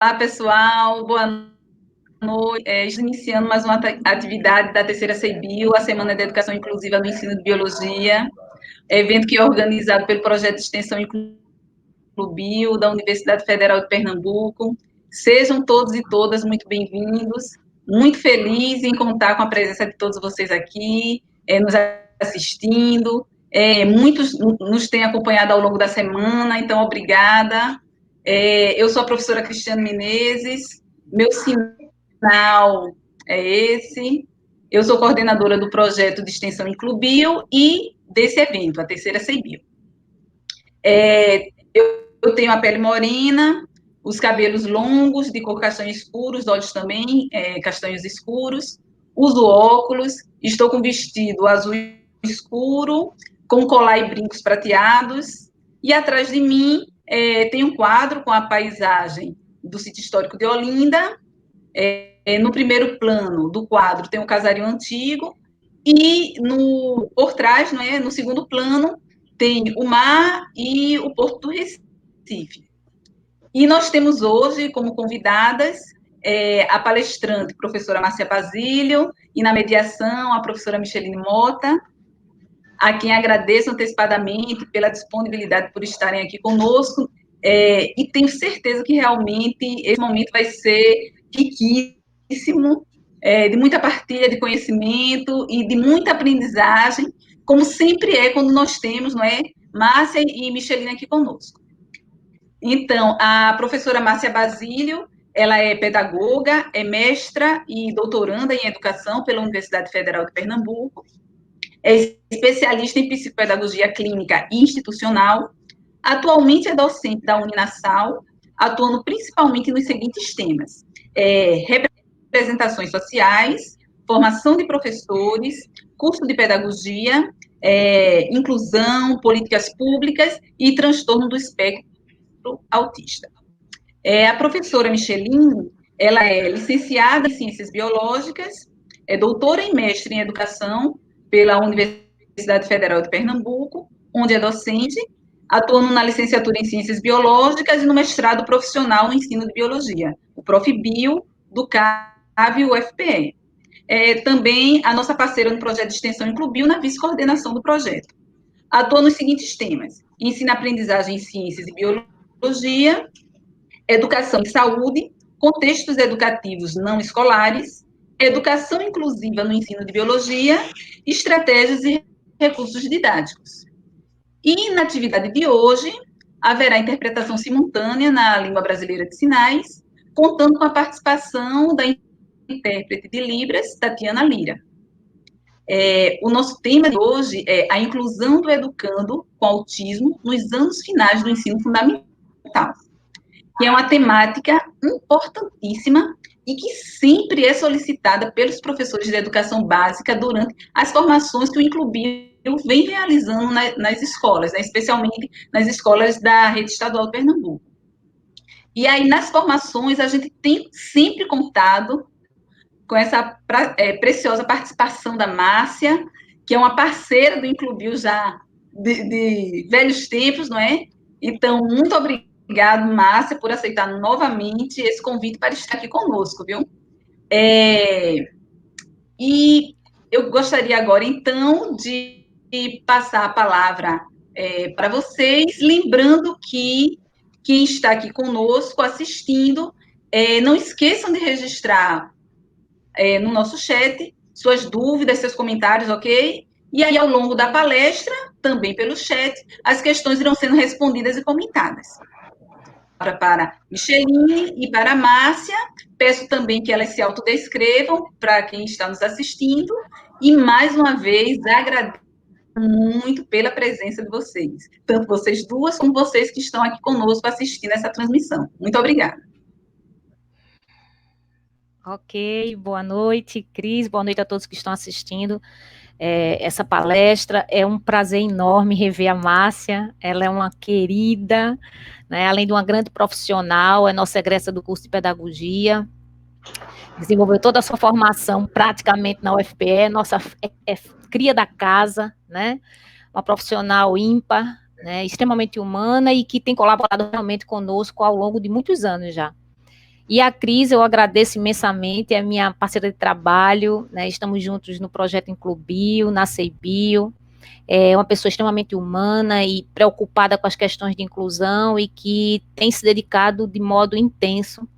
Olá, pessoal, boa noite. Estamos iniciando mais uma atividade da terceira CEBIO, a Semana da Educação Inclusiva no Ensino de Biologia, evento que é organizado pelo Projeto de Extensão Inclubio, da Universidade Federal de Pernambuco. Sejam todos e todas muito bem-vindos, muito feliz em contar com a presença de todos vocês aqui, nos assistindo. Muitos nos têm acompanhado ao longo da semana, então, obrigada. Eu sou a professora Cristiane Menezes, meu sinal é esse. Eu sou coordenadora do projeto de extensão Inclubio e desse evento, a terceira CEBIO. Eu tenho a pele morena, os cabelos longos, de cor castanho escuro, os olhos também castanhos escuros, uso óculos, estou com vestido azul escuro, com colar e brincos prateados, e atrás de mim tem um quadro com a paisagem do sítio histórico de Olinda. No primeiro plano do quadro tem um casario antigo, e por trás, no segundo plano, tem o mar e o Porto do Recife. E nós temos hoje como convidadas a palestrante, professora Márcia Basílio, e na mediação, a professora Micheline Mota, a quem agradeço antecipadamente pela disponibilidade por estarem aqui conosco, e tenho certeza que realmente esse momento vai ser riquíssimo, de muita partilha de conhecimento e de muita aprendizagem, como sempre é quando nós temos, não é, Márcia e Micheline aqui conosco. Então, a professora Márcia Basílio, ela é pedagoga, é mestra e doutoranda em educação pela Universidade Federal de Pernambuco, é especialista em psicopedagogia clínica e institucional, atualmente é docente da Uninasal, atuando principalmente nos seguintes temas: representações sociais, formação de professores, curso de pedagogia, inclusão, políticas públicas e transtorno do espectro autista. A professora Micheline, ela é licenciada em Ciências Biológicas, é doutora e mestre em Educação pela Universidade Federal de Pernambuco, onde é docente, atuando na licenciatura em Ciências Biológicas e no mestrado profissional em Ensino de Biologia, o Profibio, do CAV e UFPE. Também a nossa parceira no projeto de extensão Inclubio, na vice-coordenação do projeto. Atua nos seguintes temas: ensino-aprendizagem em Ciências e Biologia, educação e saúde, contextos educativos não escolares, educação inclusiva no ensino de biologia, estratégias e recursos didáticos. E na atividade de hoje, haverá interpretação simultânea na língua brasileira de sinais, contando com a participação da intérprete de Libras, Tatiana Lira. O nosso tema de hoje é a inclusão do educando com autismo nos anos finais do ensino fundamental, que é uma temática importantíssima e que sempre é solicitada pelos professores de educação básica durante as formações que o Inclubio vem realizando nas escolas, né, especialmente nas escolas da rede estadual de Pernambuco. E aí, nas formações, a gente tem sempre contado com essa preciosa participação da Márcia, que é uma parceira do Inclubio já de velhos tempos, não é? Então, muito obrigada, Márcia, por aceitar novamente esse convite para estar aqui conosco, viu? E eu gostaria agora, então, de passar a palavra para vocês, lembrando que quem está aqui conosco, assistindo, não esqueçam de registrar no nosso chat suas dúvidas, seus comentários, ok? E aí, ao longo da palestra, também pelo chat, as questões irão sendo respondidas e comentadas. Para Micheline e para a Márcia, peço também que elas se autodescrevam para quem está nos assistindo, e mais uma vez agradeço muito pela presença de vocês, tanto vocês duas como vocês que estão aqui conosco assistindo essa transmissão. Muito obrigada. Ok, boa noite, Cris, boa noite a todos que estão assistindo essa palestra. É um prazer enorme rever a Márcia, ela é uma querida, né, além de uma grande profissional, é nossa egressa do curso de pedagogia, desenvolveu toda a sua formação praticamente na UFPE, nossa cria da casa, né, uma profissional ímpar, né, extremamente humana e que tem colaborado realmente conosco ao longo de muitos anos já. E a Cris, eu agradeço imensamente, é minha parceira de trabalho, né? Estamos juntos no projeto Inclubio, na Ceibio. É uma pessoa extremamente humana e preocupada com as questões de inclusão e que tem se dedicado de modo intenso,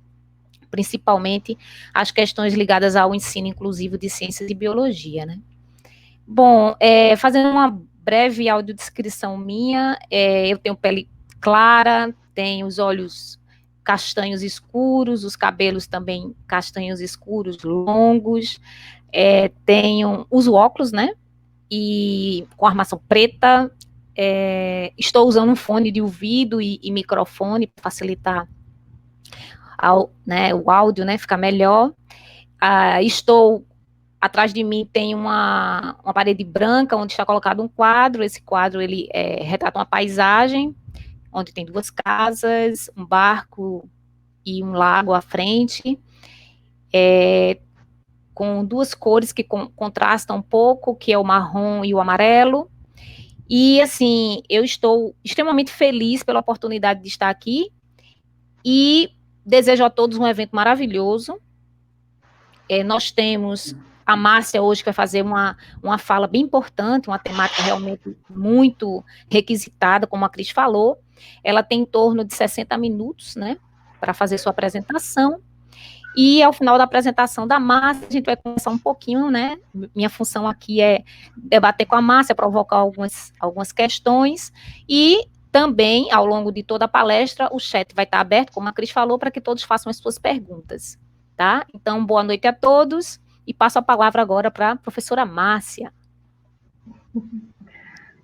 principalmente às questões ligadas ao ensino inclusivo de ciências e biologia, né? Bom, fazendo uma breve audiodescrição minha, eu tenho pele clara, tenho os olhos castanhos escuros, os cabelos também castanhos escuros, longos, uso óculos, né? E com armação preta, estou usando um fone de ouvido e microfone para facilitar o áudio, né? Ficar melhor. Estou atrás de mim tem uma parede branca onde está colocado um quadro. Esse quadro ele retrata uma paisagem onde tem duas casas, um barco e um lago à frente, com duas cores que contrastam um pouco, que é o marrom e o amarelo. E assim, eu estou extremamente feliz pela oportunidade de estar aqui e desejo a todos um evento maravilhoso. Nós temos a Márcia hoje que vai fazer uma fala bem importante, uma temática realmente muito requisitada, como a Cris falou. Ela tem em torno de 60 minutos, né, para fazer sua apresentação. E ao final da apresentação da Márcia, a gente vai conversar um pouquinho, né? Minha função aqui é debater com a Márcia, provocar algumas questões. E também, ao longo de toda a palestra, o chat vai estar aberto, como a Cris falou, para que todos façam as suas perguntas. Tá? Então, boa noite a todos e passo a palavra agora para a professora Márcia.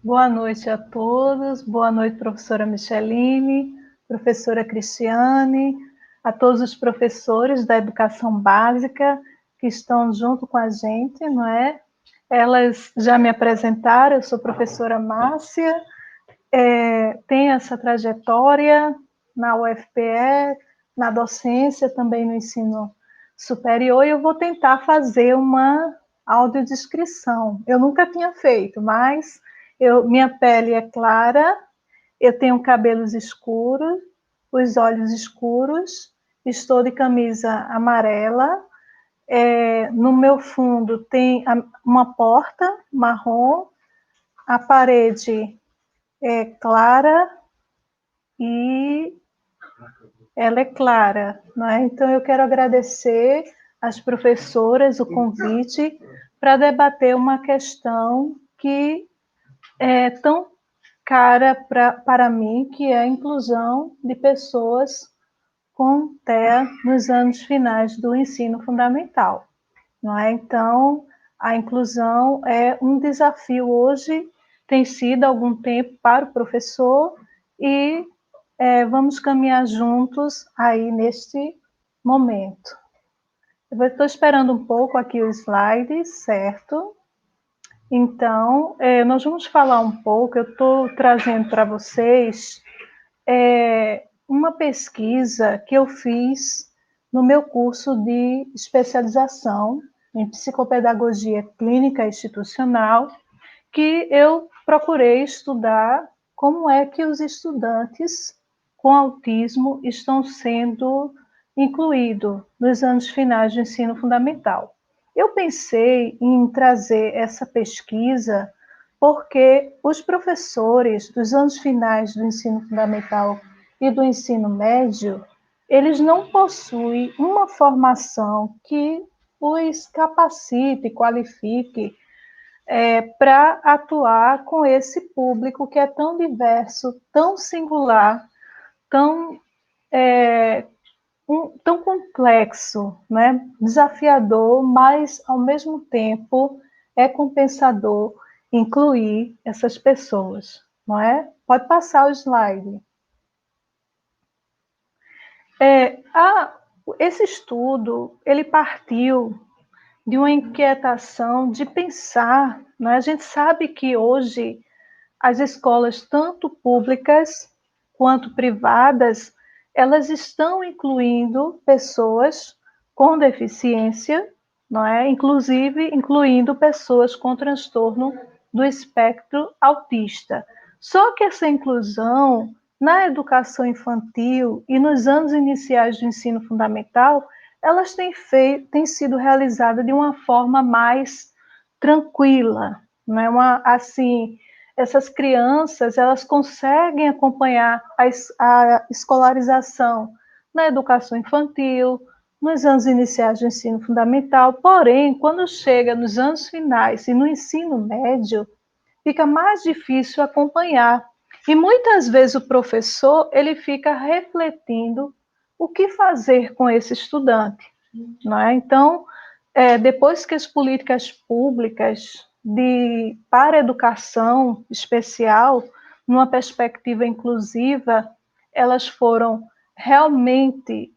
Boa noite a todos, boa noite, professora Micheline, professora Cristiane, a todos os professores da educação básica que estão junto com a gente, não é? Elas já me apresentaram, eu sou professora Márcia, tenho essa trajetória na UFPE, na docência, também no ensino superior, e eu vou tentar fazer uma audiodescrição. Eu nunca tinha feito, mas minha pele é clara, eu tenho cabelos escuros, os olhos escuros, estou de camisa amarela, no meu fundo tem uma porta marrom, a parede é clara e ela é clara, não é? Então eu quero agradecer às professoras o convite para debater uma questão que é tão cara para mim, que é a inclusão de pessoas com TEA nos anos finais do ensino fundamental, não é? Então, a inclusão é um desafio hoje, tem sido há algum tempo para o professor, e vamos caminhar juntos aí neste momento. Eu estou esperando um pouco aqui o slide, certo? Então, nós vamos falar um pouco, eu estou trazendo para vocês uma pesquisa que eu fiz no meu curso de especialização em psicopedagogia clínica institucional, que eu procurei estudar como é que os estudantes com autismo estão sendo incluídos nos anos finais do ensino fundamental. Eu pensei em trazer essa pesquisa porque os professores dos anos finais do ensino fundamental e do ensino médio, eles não possuem uma formação que os capacite, qualifique para atuar com esse público que é tão diverso, tão singular, tão, tão complexo, né? Desafiador, mas, ao mesmo tempo, é compensador incluir essas pessoas, não é? Pode passar o slide. Esse estudo, ele partiu de uma inquietação de pensar, né? A gente sabe que hoje as escolas, tanto públicas quanto privadas, elas estão incluindo pessoas com deficiência, não é? Inclusive incluindo pessoas com transtorno do espectro autista. Só que essa inclusão na educação infantil e nos anos iniciais do ensino fundamental, elas têm sido realizadas de uma forma mais tranquila, não é assim, essas crianças, elas conseguem acompanhar a escolarização na educação infantil, nos anos iniciais do ensino fundamental, porém, quando chega nos anos finais e no ensino médio, fica mais difícil acompanhar. E muitas vezes o professor, ele fica refletindo o que fazer com esse estudante, não é? Então, depois que as políticas públicas para a educação especial, numa perspectiva inclusiva, elas foram realmente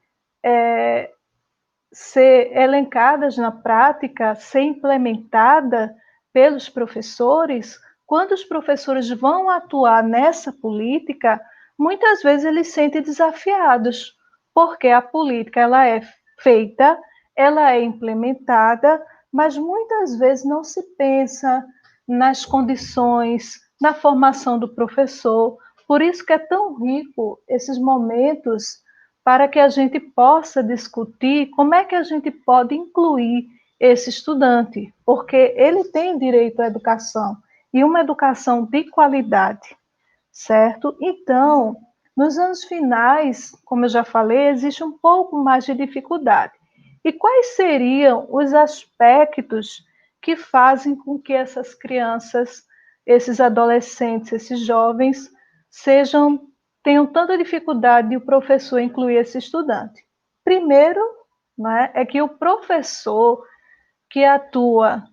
ser elencadas na prática, ser implementada pelos professores, quando os professores vão atuar nessa política, muitas vezes eles se sentem desafiados, porque a política ela é feita, ela é implementada, mas muitas vezes não se pensa nas condições, na formação do professor. Por isso que é tão rico esses momentos para que a gente possa discutir como é que a gente pode incluir esse estudante, porque ele tem direito à educação, e uma educação de qualidade, certo? Então, nos anos finais, como eu já falei, existe um pouco mais de dificuldade. E quais seriam os aspectos que fazem com que essas crianças, esses adolescentes, esses jovens, tenham tanta dificuldade de o professor incluir esse estudante? Primeiro, né, é que o professor que atua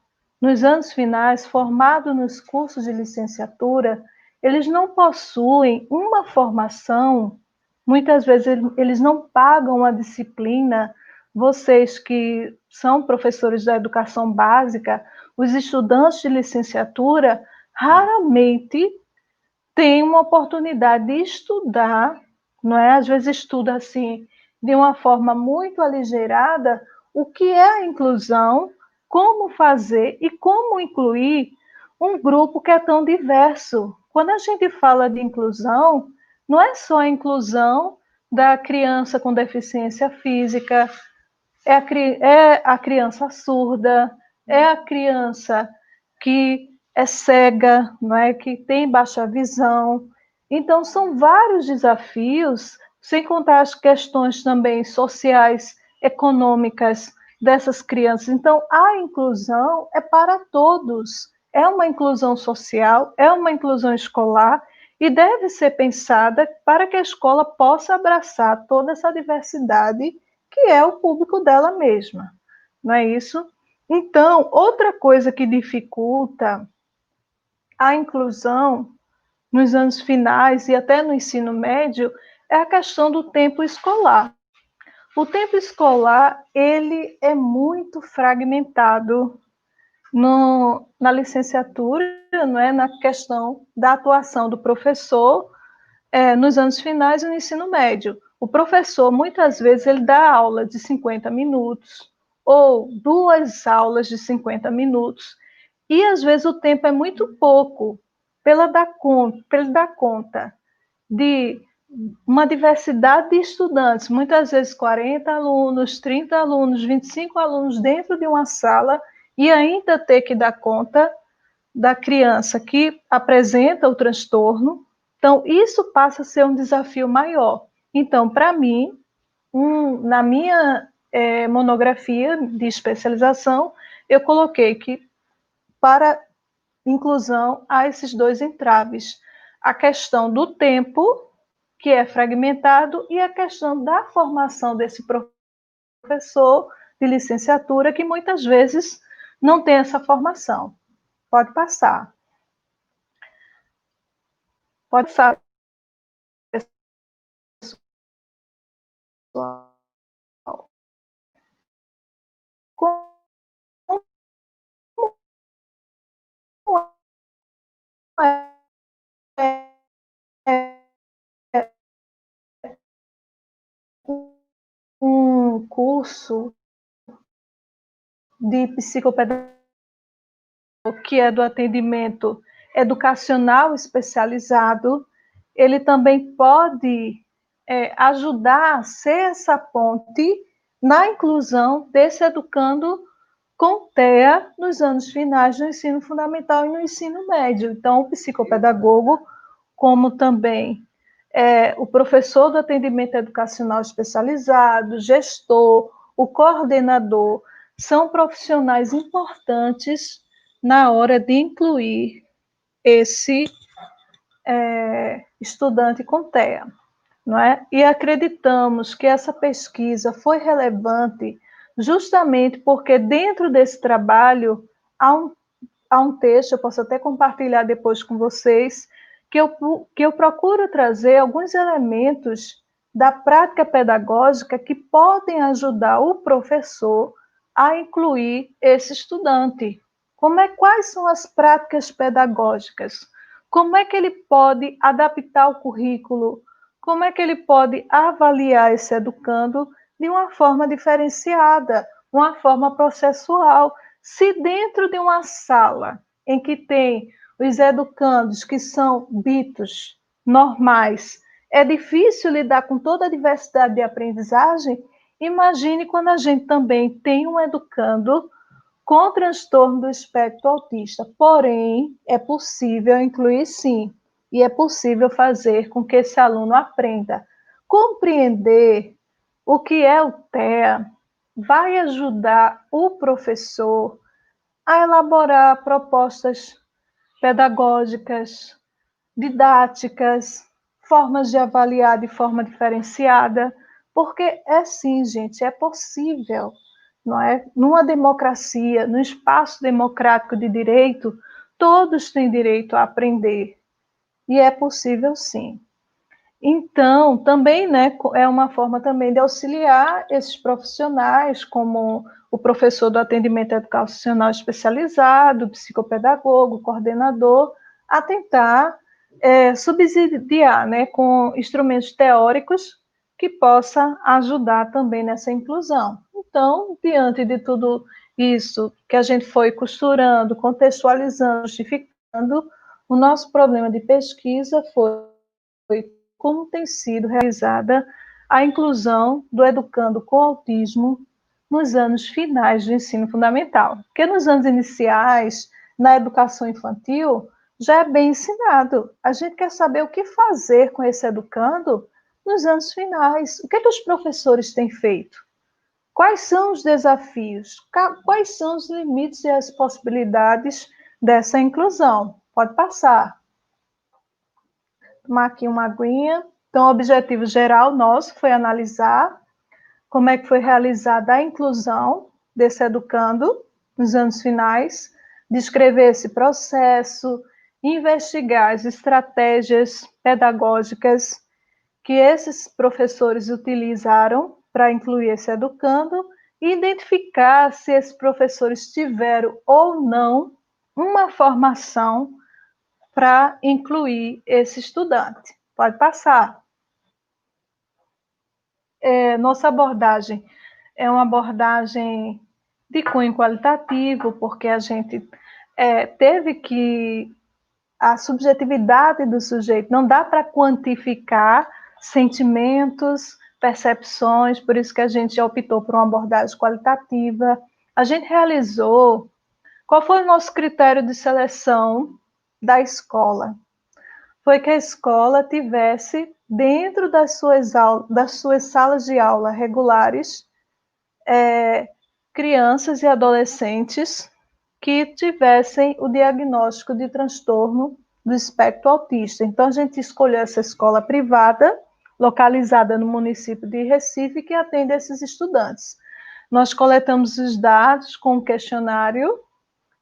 nos anos finais, formado nos cursos de licenciatura, eles não possuem uma formação, muitas vezes eles não pagam a disciplina. Vocês que são professores da educação básica, os estudantes de licenciatura, raramente têm uma oportunidade de estudar, não é? Às vezes estuda assim, de uma forma muito aligeirada, o que é a inclusão, como fazer e como incluir um grupo que é tão diverso. Quando a gente fala de inclusão, não é só a inclusão da criança com deficiência física, é a criança surda, é a criança que é cega, não é? Que tem baixa visão. Então, são vários desafios, sem contar as questões também sociais, econômicas dessas crianças. Então, a inclusão é para todos. É uma inclusão social, é uma inclusão escolar e deve ser pensada para que a escola possa abraçar toda essa diversidade que é o público dela mesma, não é isso? Então, outra coisa que dificulta a inclusão nos anos finais e até no ensino médio é a questão do tempo escolar. O tempo escolar, ele é muito fragmentado na licenciatura, não é? Na questão da atuação do professor nos anos finais e no ensino médio. O professor, muitas vezes, ele dá aula de 50 minutos, ou 2 aulas de 50 minutos, e às vezes o tempo é muito pouco, para ele dar conta de uma diversidade de estudantes, muitas vezes 40 alunos, 30 alunos, 25 alunos dentro de uma sala, e ainda ter que dar conta da criança que apresenta o transtorno. Então, isso passa a ser um desafio maior. Então, para mim, na minha monografia de especialização, eu coloquei que para inclusão há esses dois entraves: a questão do tempo, que é fragmentado, e a questão da formação desse professor de licenciatura, que muitas vezes não tem essa formação. Pode passar. Pode passar. Como um curso de psicopedagogia, que é do atendimento educacional especializado, ele também pode ajudar a ser essa ponte na inclusão desse educando com TEA nos anos finais do ensino fundamental e no ensino médio. Então, o psicopedagogo, como também o professor do atendimento educacional especializado, gestor, o coordenador, são profissionais importantes na hora de incluir esse estudante com TEA, não é? E acreditamos que essa pesquisa foi relevante justamente porque dentro desse trabalho há um texto, eu posso até compartilhar depois com vocês, que eu procuro trazer alguns elementos da prática pedagógica que podem ajudar o professor a incluir esse estudante. Quais são as práticas pedagógicas? Como é que ele pode adaptar o currículo? Como é que ele pode avaliar esse educando de uma forma diferenciada, uma forma processual? Se dentro de uma sala em que tem os educandos que são ditos normais, é difícil lidar com toda a diversidade de aprendizagem, imagine quando a gente também tem um educando com transtorno do espectro autista. Porém, é possível incluir sim, e é possível fazer com que esse aluno aprenda. Compreender o que é o TEA vai ajudar o professor a elaborar propostas pedagógicas, didáticas, formas de avaliar de forma diferenciada, porque é sim, gente, é possível, não é? Numa democracia, no espaço democrático de direito, todos têm direito a aprender, e é possível sim. Então, também, né, é uma forma também de auxiliar esses profissionais, como o professor do atendimento educacional especializado, psicopedagogo, coordenador, a tentar subsidiar, né, com instrumentos teóricos que possa ajudar também nessa inclusão. Então, diante de tudo isso que a gente foi costurando, contextualizando, justificando, o nosso problema de pesquisa foi como tem sido realizada a inclusão do educando com autismo nos anos finais do ensino fundamental. Porque nos anos iniciais, na educação infantil, já é bem ensinado. A gente quer saber o que fazer com esse educando nos anos finais. O que os professores têm feito? Quais são os desafios? Quais são os limites e as possibilidades dessa inclusão? Pode passar. Tomar aqui uma aguinha. Então, o objetivo geral nosso foi analisar como é que foi realizada a inclusão desse educando nos anos finais, descrever esse processo, investigar as estratégias pedagógicas que esses professores utilizaram para incluir esse educando e identificar se esses professores tiveram ou não uma formação para incluir esse estudante. Pode passar. Nossa abordagem é uma abordagem de cunho qualitativo, porque a gente teve que... A subjetividade do sujeito não dá para quantificar sentimentos, percepções, por isso que a gente já optou por uma abordagem qualitativa. A gente realizou... Qual foi o nosso critério de seleção da escola? Foi que a escola tivesse, dentro das suas salas de aula regulares, crianças e adolescentes que tivessem o diagnóstico de transtorno do espectro autista. Então, a gente escolheu essa escola privada, localizada no município de Recife, que atende esses estudantes. Nós coletamos os dados com um questionário,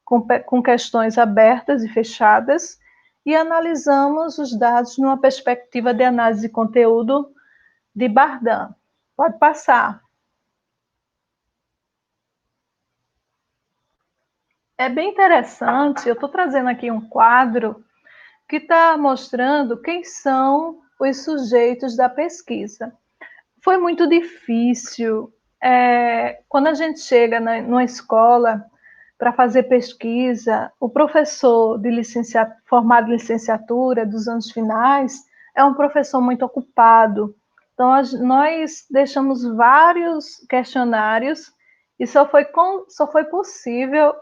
com questões abertas e fechadas, e analisamos os dados numa perspectiva de análise de conteúdo de Bardan. Pode passar. É bem interessante, eu estou trazendo aqui um quadro que está mostrando quem são os sujeitos da pesquisa. Foi muito difícil. Quando a gente chega numa escola para fazer pesquisa, o professor formado em licenciatura dos anos finais, é um professor muito ocupado. Então, nós deixamos vários questionários e só foi possível,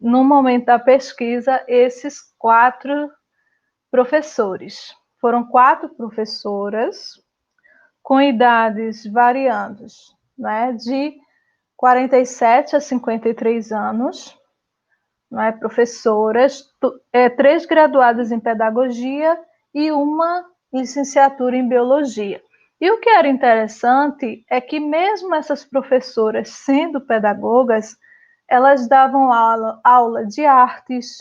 no momento da pesquisa, esses 4 professores. Foram 4 professoras com idades variando, né, de 47 a 53 anos, né, professoras, 3 graduadas em pedagogia e uma licenciatura em biologia. E o que era interessante é que mesmo essas professoras sendo pedagogas, elas davam aula de artes,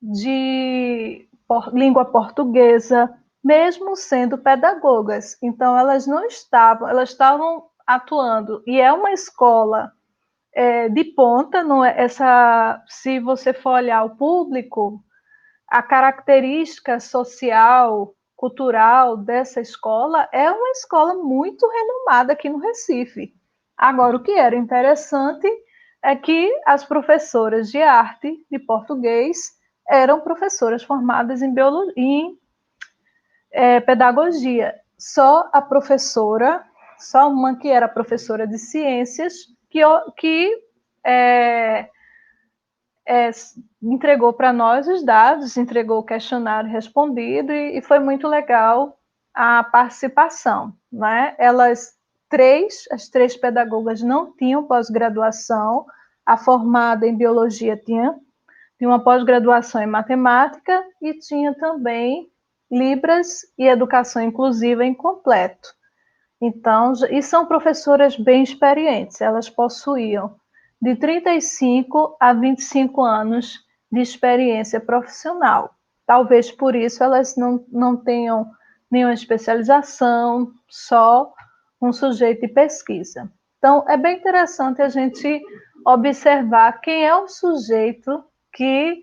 de língua portuguesa, mesmo sendo pedagogas. Então, elas estavam atuando. E é uma escola de ponta, não é, se você for olhar o público, a característica social, cultural dessa escola é uma escola muito renomada aqui no Recife. Agora, o que era interessante é que as professoras de arte, de português, eram professoras formadas em pedagogia. Só uma que era professora de ciências, que entregou para nós os dados, entregou o questionário respondido e foi muito legal a participação, né? As 3 pedagogas não tinham pós-graduação, a formada em biologia tinha uma pós-graduação em matemática e tinha também Libras e educação inclusiva incompleto. Então, e são professoras bem experientes, elas possuíam de 35 a 25 anos de experiência profissional. Talvez por isso elas não tenham nenhuma especialização, só um sujeito de pesquisa. Então, é bem interessante a gente observar quem é o sujeito que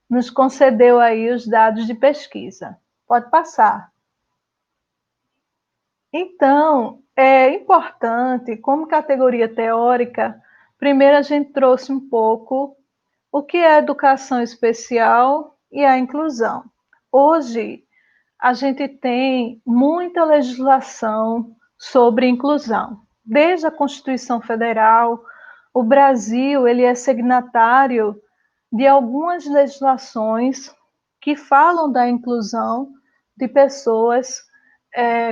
nos concedeu aí os dados de pesquisa. Pode passar. Então, é importante, como categoria teórica, primeiro a gente trouxe um pouco o que é a educação especial e a inclusão. Hoje, a gente tem muita legislação sobre inclusão. Desde a Constituição Federal, o Brasil ele é signatário de algumas legislações que falam da inclusão de pessoas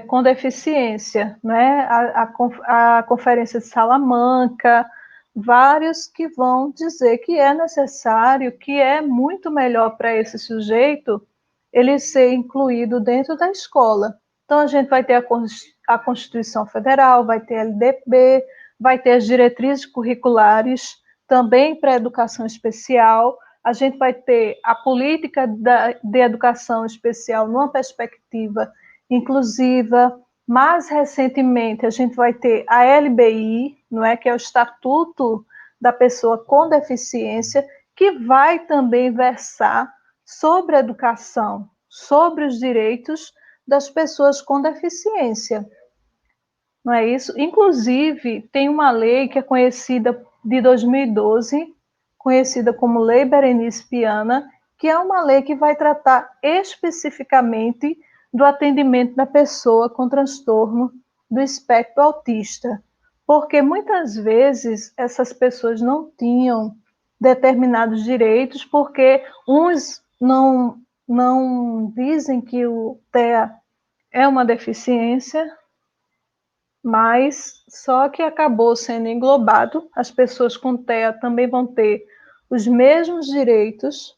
com deficiência, né? A Conferência de Salamanca, vários que vão dizer que é necessário, que é muito melhor para esse sujeito ele ser incluído dentro da escola. Então, a gente vai ter a Constituição Federal, vai ter a LDB, vai ter as diretrizes curriculares, também para a educação especial, a gente vai ter a política de educação especial numa perspectiva inclusiva. Mais recentemente, a gente vai ter a LBI, não é, que é o Estatuto da Pessoa com Deficiência, que vai também versar sobre a educação, sobre os direitos das pessoas com deficiência. Não é isso? Inclusive, tem uma lei que é conhecida de 2012, conhecida como Lei Berenice Viana, que é uma lei que vai tratar especificamente do atendimento da pessoa com transtorno do espectro autista, porque muitas vezes essas pessoas não tinham determinados direitos, porque uns não dizem que o TEA é uma deficiência, mas só que acabou sendo englobado, as pessoas com TEA também vão ter os mesmos direitos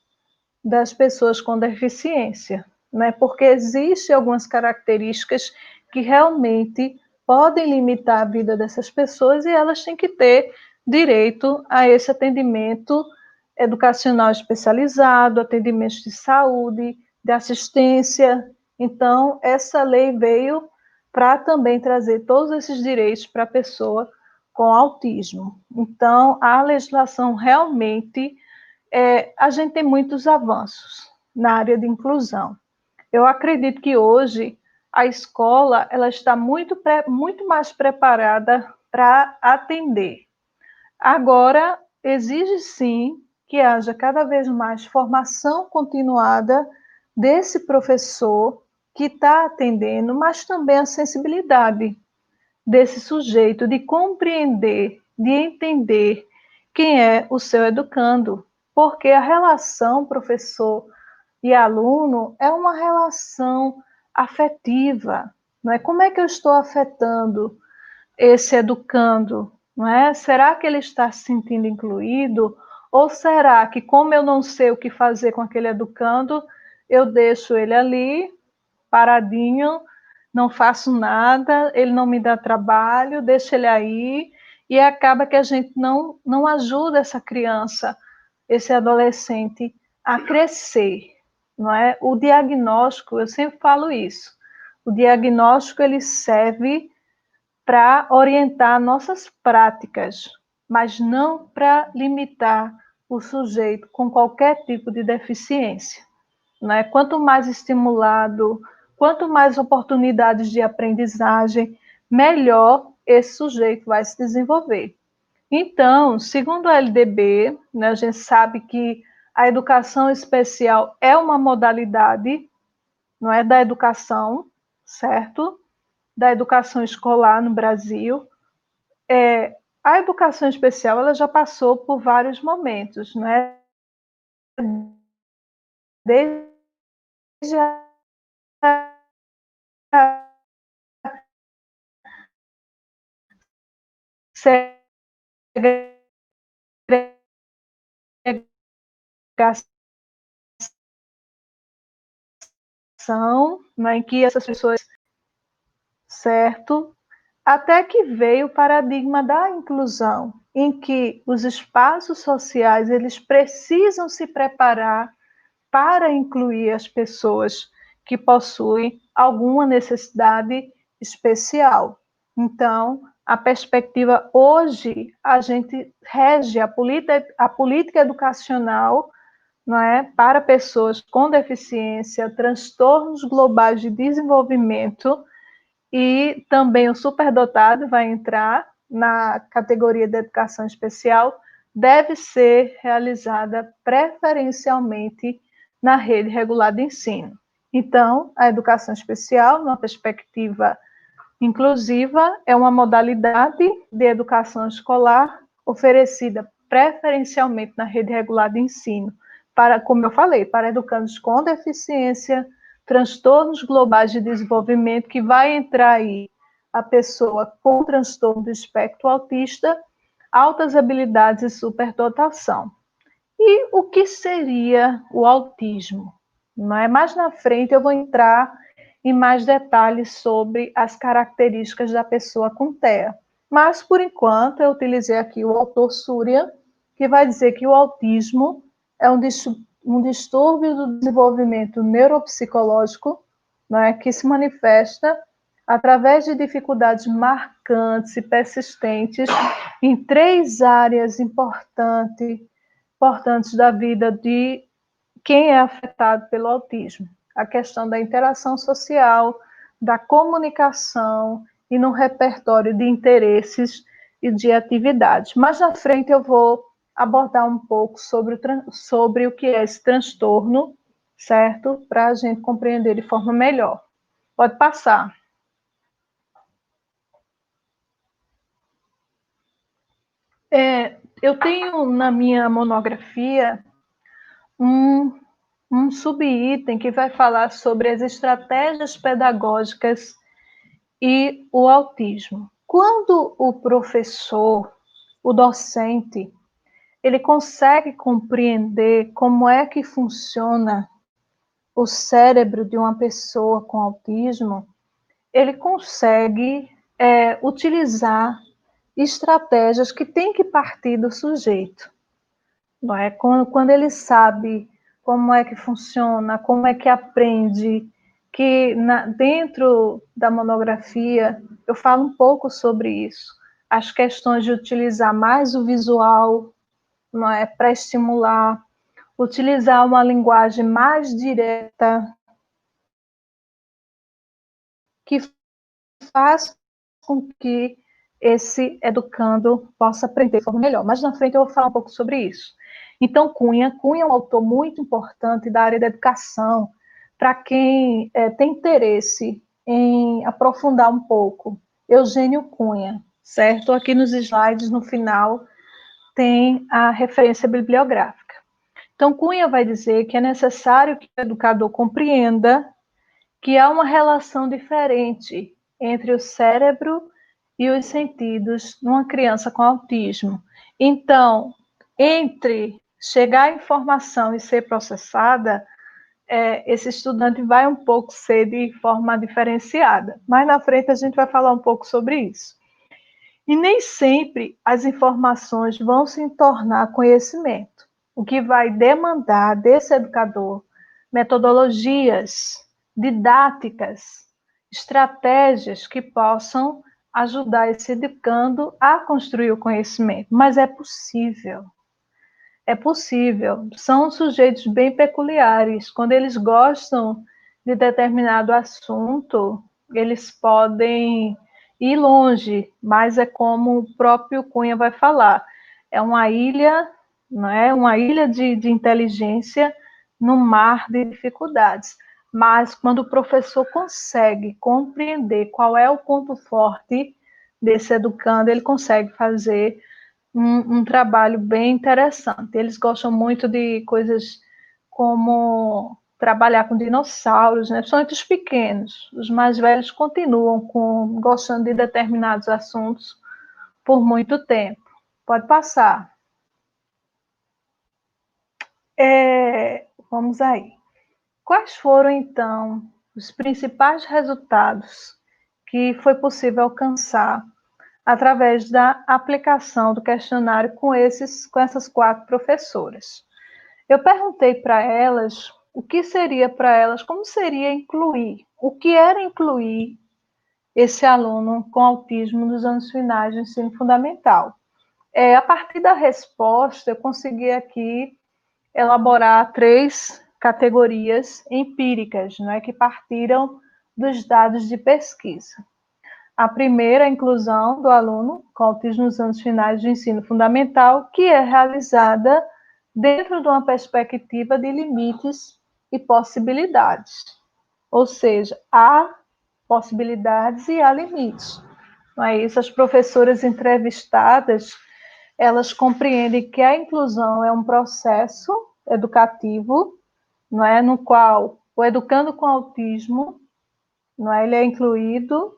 das pessoas com deficiência, né? Porque existem algumas características que realmente podem limitar a vida dessas pessoas e elas têm que ter direito a esse atendimento educacional especializado, atendimento de saúde, de assistência. Então, essa lei veio para também trazer todos esses direitos para a pessoa com autismo. Então, a legislação realmente a gente tem muitos avanços na área de inclusão. Eu acredito que hoje a escola ela está muito mais preparada para atender. Agora, exige sim que haja cada vez mais formação continuada desse professor que está atendendo, mas também a sensibilidade desse sujeito de compreender, de entender quem é o seu educando, porque a relação professor e aluno é uma relação afetiva, não é? Como é que eu estou afetando esse educando, não é? Será que ele está se sentindo incluído? Ou será que, como eu não sei o que fazer com aquele educando, eu deixo ele ali, paradinho, não faço nada, ele não me dá trabalho, deixo ele aí, e acaba que a gente não ajuda essa criança, esse adolescente, a crescer, não é? O diagnóstico, eu sempre falo isso, o diagnóstico ele serve para orientar nossas práticas, mas não para limitar o sujeito com qualquer tipo de deficiência, né? Quanto mais estimulado, quanto mais oportunidades de aprendizagem, melhor esse sujeito vai se desenvolver. Então, segundo a LDB, né, a gente sabe que a educação especial é uma modalidade, não é, da educação, certo? Da educação escolar no Brasil. A educação especial ela já passou por vários momentos, né? Desde a segregação, né, em que essas pessoas, certo? Até que veio o paradigma da inclusão, em que os espaços sociais eles precisam se preparar para incluir as pessoas que possuem alguma necessidade especial. Então, a perspectiva hoje, a gente rege a política educacional, não é, para pessoas com deficiência, transtornos globais de desenvolvimento, e também o superdotado vai entrar na categoria de educação especial, deve ser realizada preferencialmente na rede regular de ensino. Então, a educação especial, numa perspectiva inclusiva, é uma modalidade de educação escolar oferecida preferencialmente na rede regular de ensino, para, como eu falei, para educandos com deficiência, transtornos globais de desenvolvimento, que vai entrar aí a pessoa com transtorno do espectro autista, altas habilidades e superdotação. E o que seria o autismo? Não é? Mais na frente eu vou entrar em mais detalhes sobre as características da pessoa com TEA. Mas, por enquanto, eu utilizei aqui o autor Surya, que vai dizer que o autismo é um distúrbio do desenvolvimento neuropsicológico, né, que se manifesta através de dificuldades marcantes e persistentes em 3 áreas importantes da vida de quem é afetado pelo autismo. A questão da interação social, da comunicação e no repertório de interesses e de atividades. Mais na frente eu vou abordar um pouco sobre o que é esse transtorno, certo? Para a gente compreender de forma melhor. Pode passar. Eu tenho na minha monografia um subitem que vai falar sobre as estratégias pedagógicas e o autismo. Quando o professor, o docente, ele consegue compreender como é que funciona o cérebro de uma pessoa com autismo, ele consegue utilizar estratégias que têm que partir do sujeito. Não é? Quando ele sabe como é que funciona, como é que aprende, que dentro da monografia eu falo um pouco sobre isso. As questões de utilizar mais o visual, não é, para estimular, utilizar uma linguagem mais direta, que faz com que esse educando possa aprender de forma melhor. Mas na frente eu vou falar um pouco sobre isso. Então, Cunha é um autor muito importante da área da educação, para quem tem interesse em aprofundar um pouco, Eugênio Cunha, certo? Aqui nos slides, no final, tem a referência bibliográfica. Então, Cunha vai dizer que é necessário que o educador compreenda que há uma relação diferente entre o cérebro e os sentidos numa criança com autismo. Então, entre chegar à informação e ser processada, esse estudante vai um pouco ser de forma diferenciada. Mais na frente a gente vai falar um pouco sobre isso. E nem sempre as informações vão se tornar conhecimento, o que vai demandar desse educador metodologias didáticas, estratégias que possam ajudar esse educando a construir o conhecimento. Mas é possível. É possível. São sujeitos bem peculiares. Quando eles gostam de determinado assunto, eles podem ir longe, mas é como o próprio Cunha vai falar. É uma ilha, não é? Uma ilha de inteligência no mar de dificuldades. Mas quando o professor consegue compreender qual é o ponto forte desse educando, ele consegue fazer um trabalho bem interessante. Eles gostam muito de coisas como trabalhar com dinossauros, né? Principalmente os pequenos. Os mais velhos continuam gostando de determinados assuntos por muito tempo. Pode passar. Vamos aí. Quais foram, então, os principais resultados que foi possível alcançar através da aplicação do questionário com essas 4 professoras? Eu perguntei para elas o que seria para elas, como seria incluir, o que era incluir esse aluno com autismo nos anos finais do ensino fundamental. A partir da resposta, eu consegui aqui elaborar 3 categorias empíricas, não é, que partiram dos dados de pesquisa. A primeira, a inclusão do aluno com autismo nos anos finais do ensino fundamental, que é realizada dentro de uma perspectiva de limites e possibilidades. Ou seja, há possibilidades e há limites. Não é isso? As professoras entrevistadas, elas compreendem que a inclusão é um processo educativo, não é, no qual o educando com autismo, não é, ele é incluído,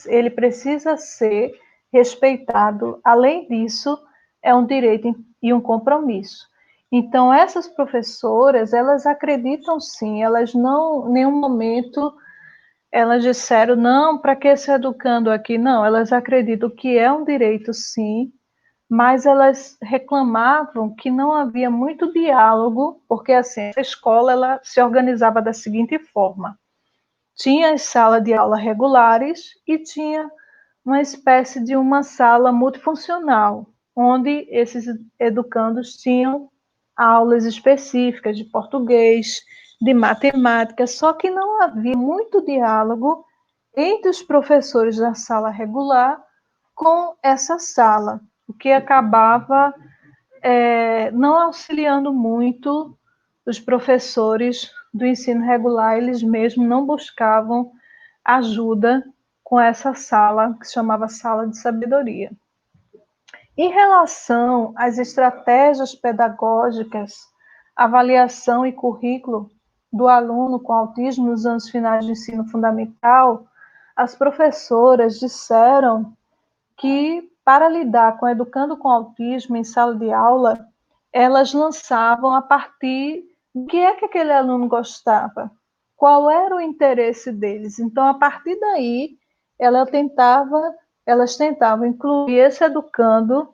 ele precisa ser respeitado. Além disso, é um direito e um compromisso. Então, essas professoras, elas acreditam sim, elas não, em nenhum momento, elas disseram, não, para que esse educando aqui? Não, elas acreditam que é um direito sim, mas elas reclamavam que não havia muito diálogo, porque assim, a escola ela se organizava da seguinte forma: tinha as salas de aula regulares e tinha uma espécie de uma sala multifuncional, onde esses educandos tinham aulas específicas de português, de matemática, só que não havia muito diálogo entre os professores da sala regular com essa sala, o que acabava não auxiliando muito os professores do ensino regular, eles mesmos não buscavam ajuda com essa sala, que se chamava Sala de Sabedoria. Em relação às estratégias pedagógicas, avaliação e currículo do aluno com autismo nos anos finais do ensino fundamental, as professoras disseram que, para lidar com educando com autismo em sala de aula, elas lançavam a partir do que é que aquele aluno gostava, qual era o interesse deles. Então, a partir daí, elas tentavam incluir esse educando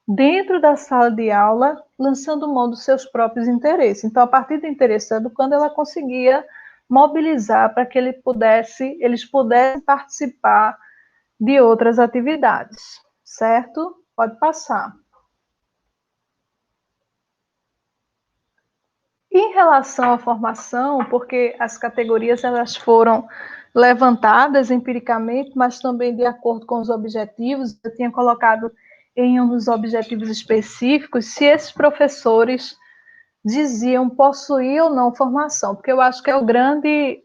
dentro da sala de aula, lançando mão dos seus próprios interesses. Então, a partir do interesse do educando, ela conseguia mobilizar para que eles pudessem participar de outras atividades, certo? Pode passar. Em relação à formação, porque as categorias elas foram levantadas empiricamente, mas também de acordo com os objetivos, eu tinha colocado em um dos objetivos específicos se esses professores diziam possuir ou não formação, porque eu acho que é o grande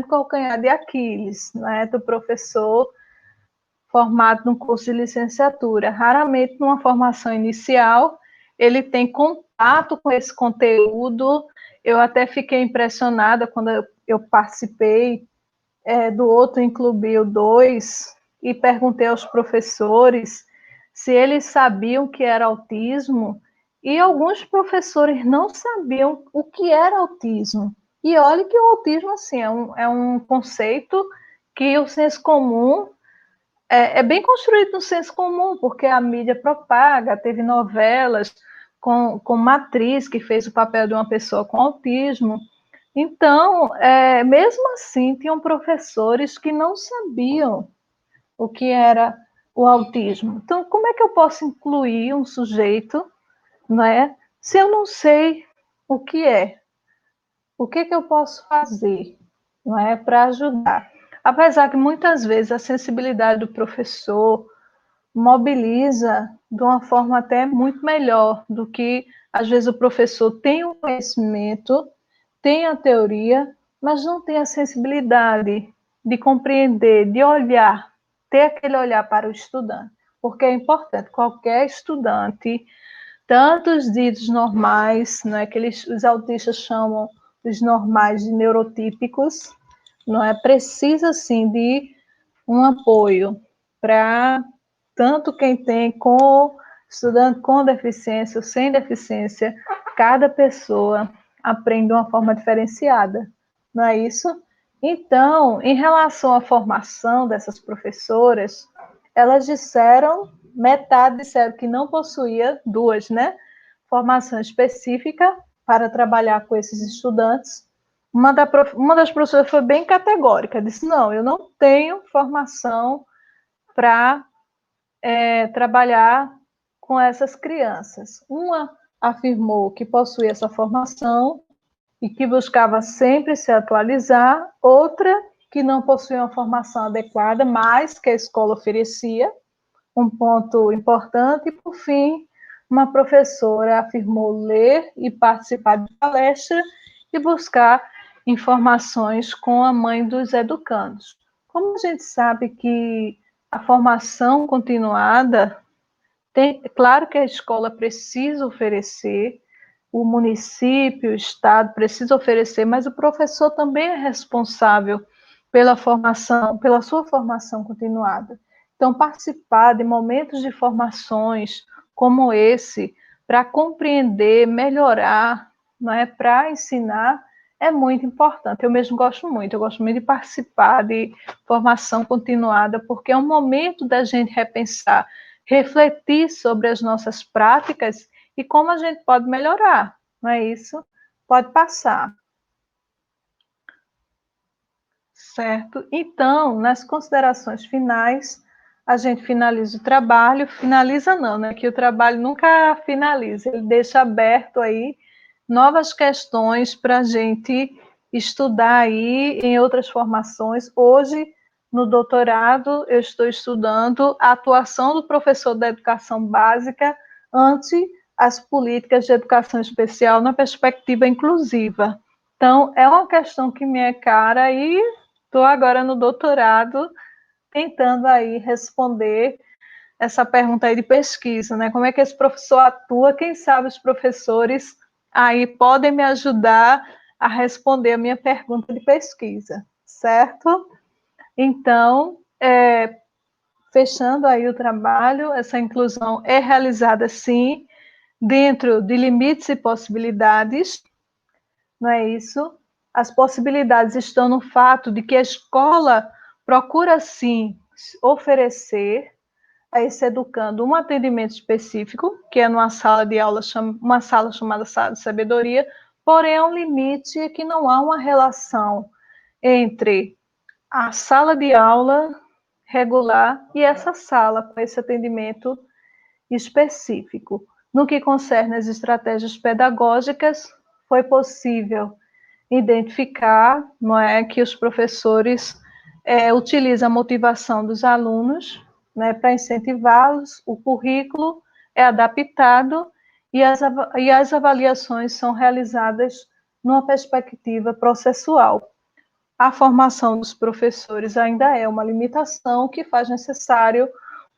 calcanhar de Aquiles, né, do professor formado num curso de licenciatura. Raramente, numa formação inicial, ele tem contato com esse conteúdo. Eu até fiquei impressionada quando eu participei do outro Inclubio 2 e perguntei aos professores se eles sabiam o que era autismo, e alguns professores não sabiam o que era autismo. E olha que o autismo assim, é um conceito que o senso comum é bem construído no senso comum, porque a mídia propaga, teve novelas com Matriz, que fez o papel de uma pessoa com autismo. Então, mesmo assim, tinham professores que não sabiam o que era o autismo. Então, como é que eu posso incluir um sujeito, não é, se eu não sei o que é? O que eu posso fazer, não é, para ajudar? Apesar que muitas vezes a sensibilidade do professor mobiliza de uma forma até muito melhor do que, às vezes, o professor tem o conhecimento, tem a teoria, mas não tem a sensibilidade de compreender, de olhar, ter aquele olhar para o estudante. Porque é importante, qualquer estudante, tanto os ditos normais, né, que os autistas chamam os normais de neurotípicos, não é? Precisa, sim, de um apoio para tanto quem tem estudante com deficiência ou sem deficiência, cada pessoa aprende de uma forma diferenciada, não é isso? Então, em relação à formação dessas professoras, elas metade disseram que não possuía, duas, né? Formação específica para trabalhar com esses estudantes. Uma das professoras foi bem categórica, disse, não, eu não tenho formação para trabalhar com essas crianças. Uma afirmou que possuía essa formação e que buscava sempre se atualizar, outra que não possuía uma formação adequada, mas que a escola oferecia, um ponto importante, e, por fim, uma professora afirmou ler e participar de palestra e buscar informações com a mãe dos educandos. Como a gente sabe que a formação continuada claro que a escola precisa oferecer, o município, o estado precisa oferecer, mas o professor também é responsável pela formação, pela sua formação continuada. Então, participar de momentos de formações como esse, para compreender, melhorar, não é, para ensinar, é muito importante. Eu mesmo gosto muito de participar de formação continuada, porque é um momento da gente repensar, refletir sobre as nossas práticas e como a gente pode melhorar, não é isso? Pode passar. Certo? Então, nas considerações finais, a gente finaliza o trabalho, finaliza não, né? Que o trabalho nunca finaliza, ele deixa aberto aí novas questões para a gente estudar aí em outras formações. Hoje, no doutorado, eu estou estudando a atuação do professor da educação básica ante as políticas de educação especial na perspectiva inclusiva. Então, é uma questão que me é cara e estou agora no doutorado tentando aí responder essa pergunta aí de pesquisa, né? Como é que esse professor atua? Quem sabe os professores aí podem me ajudar a responder a minha pergunta de pesquisa, certo? Então, fechando aí o trabalho, essa inclusão é realizada, sim, dentro de limites e possibilidades, não é isso? As possibilidades estão no fato de que a escola procura, sim, oferecer a esse educando um atendimento específico, que é numa sala de aula, uma sala chamada sala de sabedoria, porém é um limite que não há uma relação entre a sala de aula regular e essa sala com esse atendimento específico. No que concerne as estratégias pedagógicas, foi possível identificar, não é, que os professores utilizam a motivação dos alunos, né, para incentivá-los, o currículo é adaptado e as avaliações são realizadas numa perspectiva processual. A formação dos professores ainda é uma limitação que faz necessário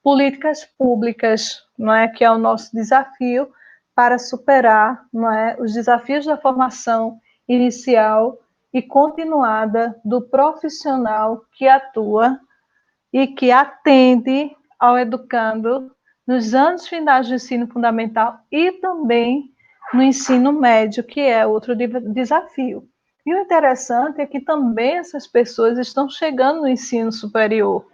políticas públicas, não é, que é o nosso desafio para superar, não é, os desafios da formação inicial e continuada do profissional que atua e que atende ao educando nos anos finais do ensino fundamental e também no ensino médio, que é outro desafio. E o interessante é que também essas pessoas estão chegando no ensino superior.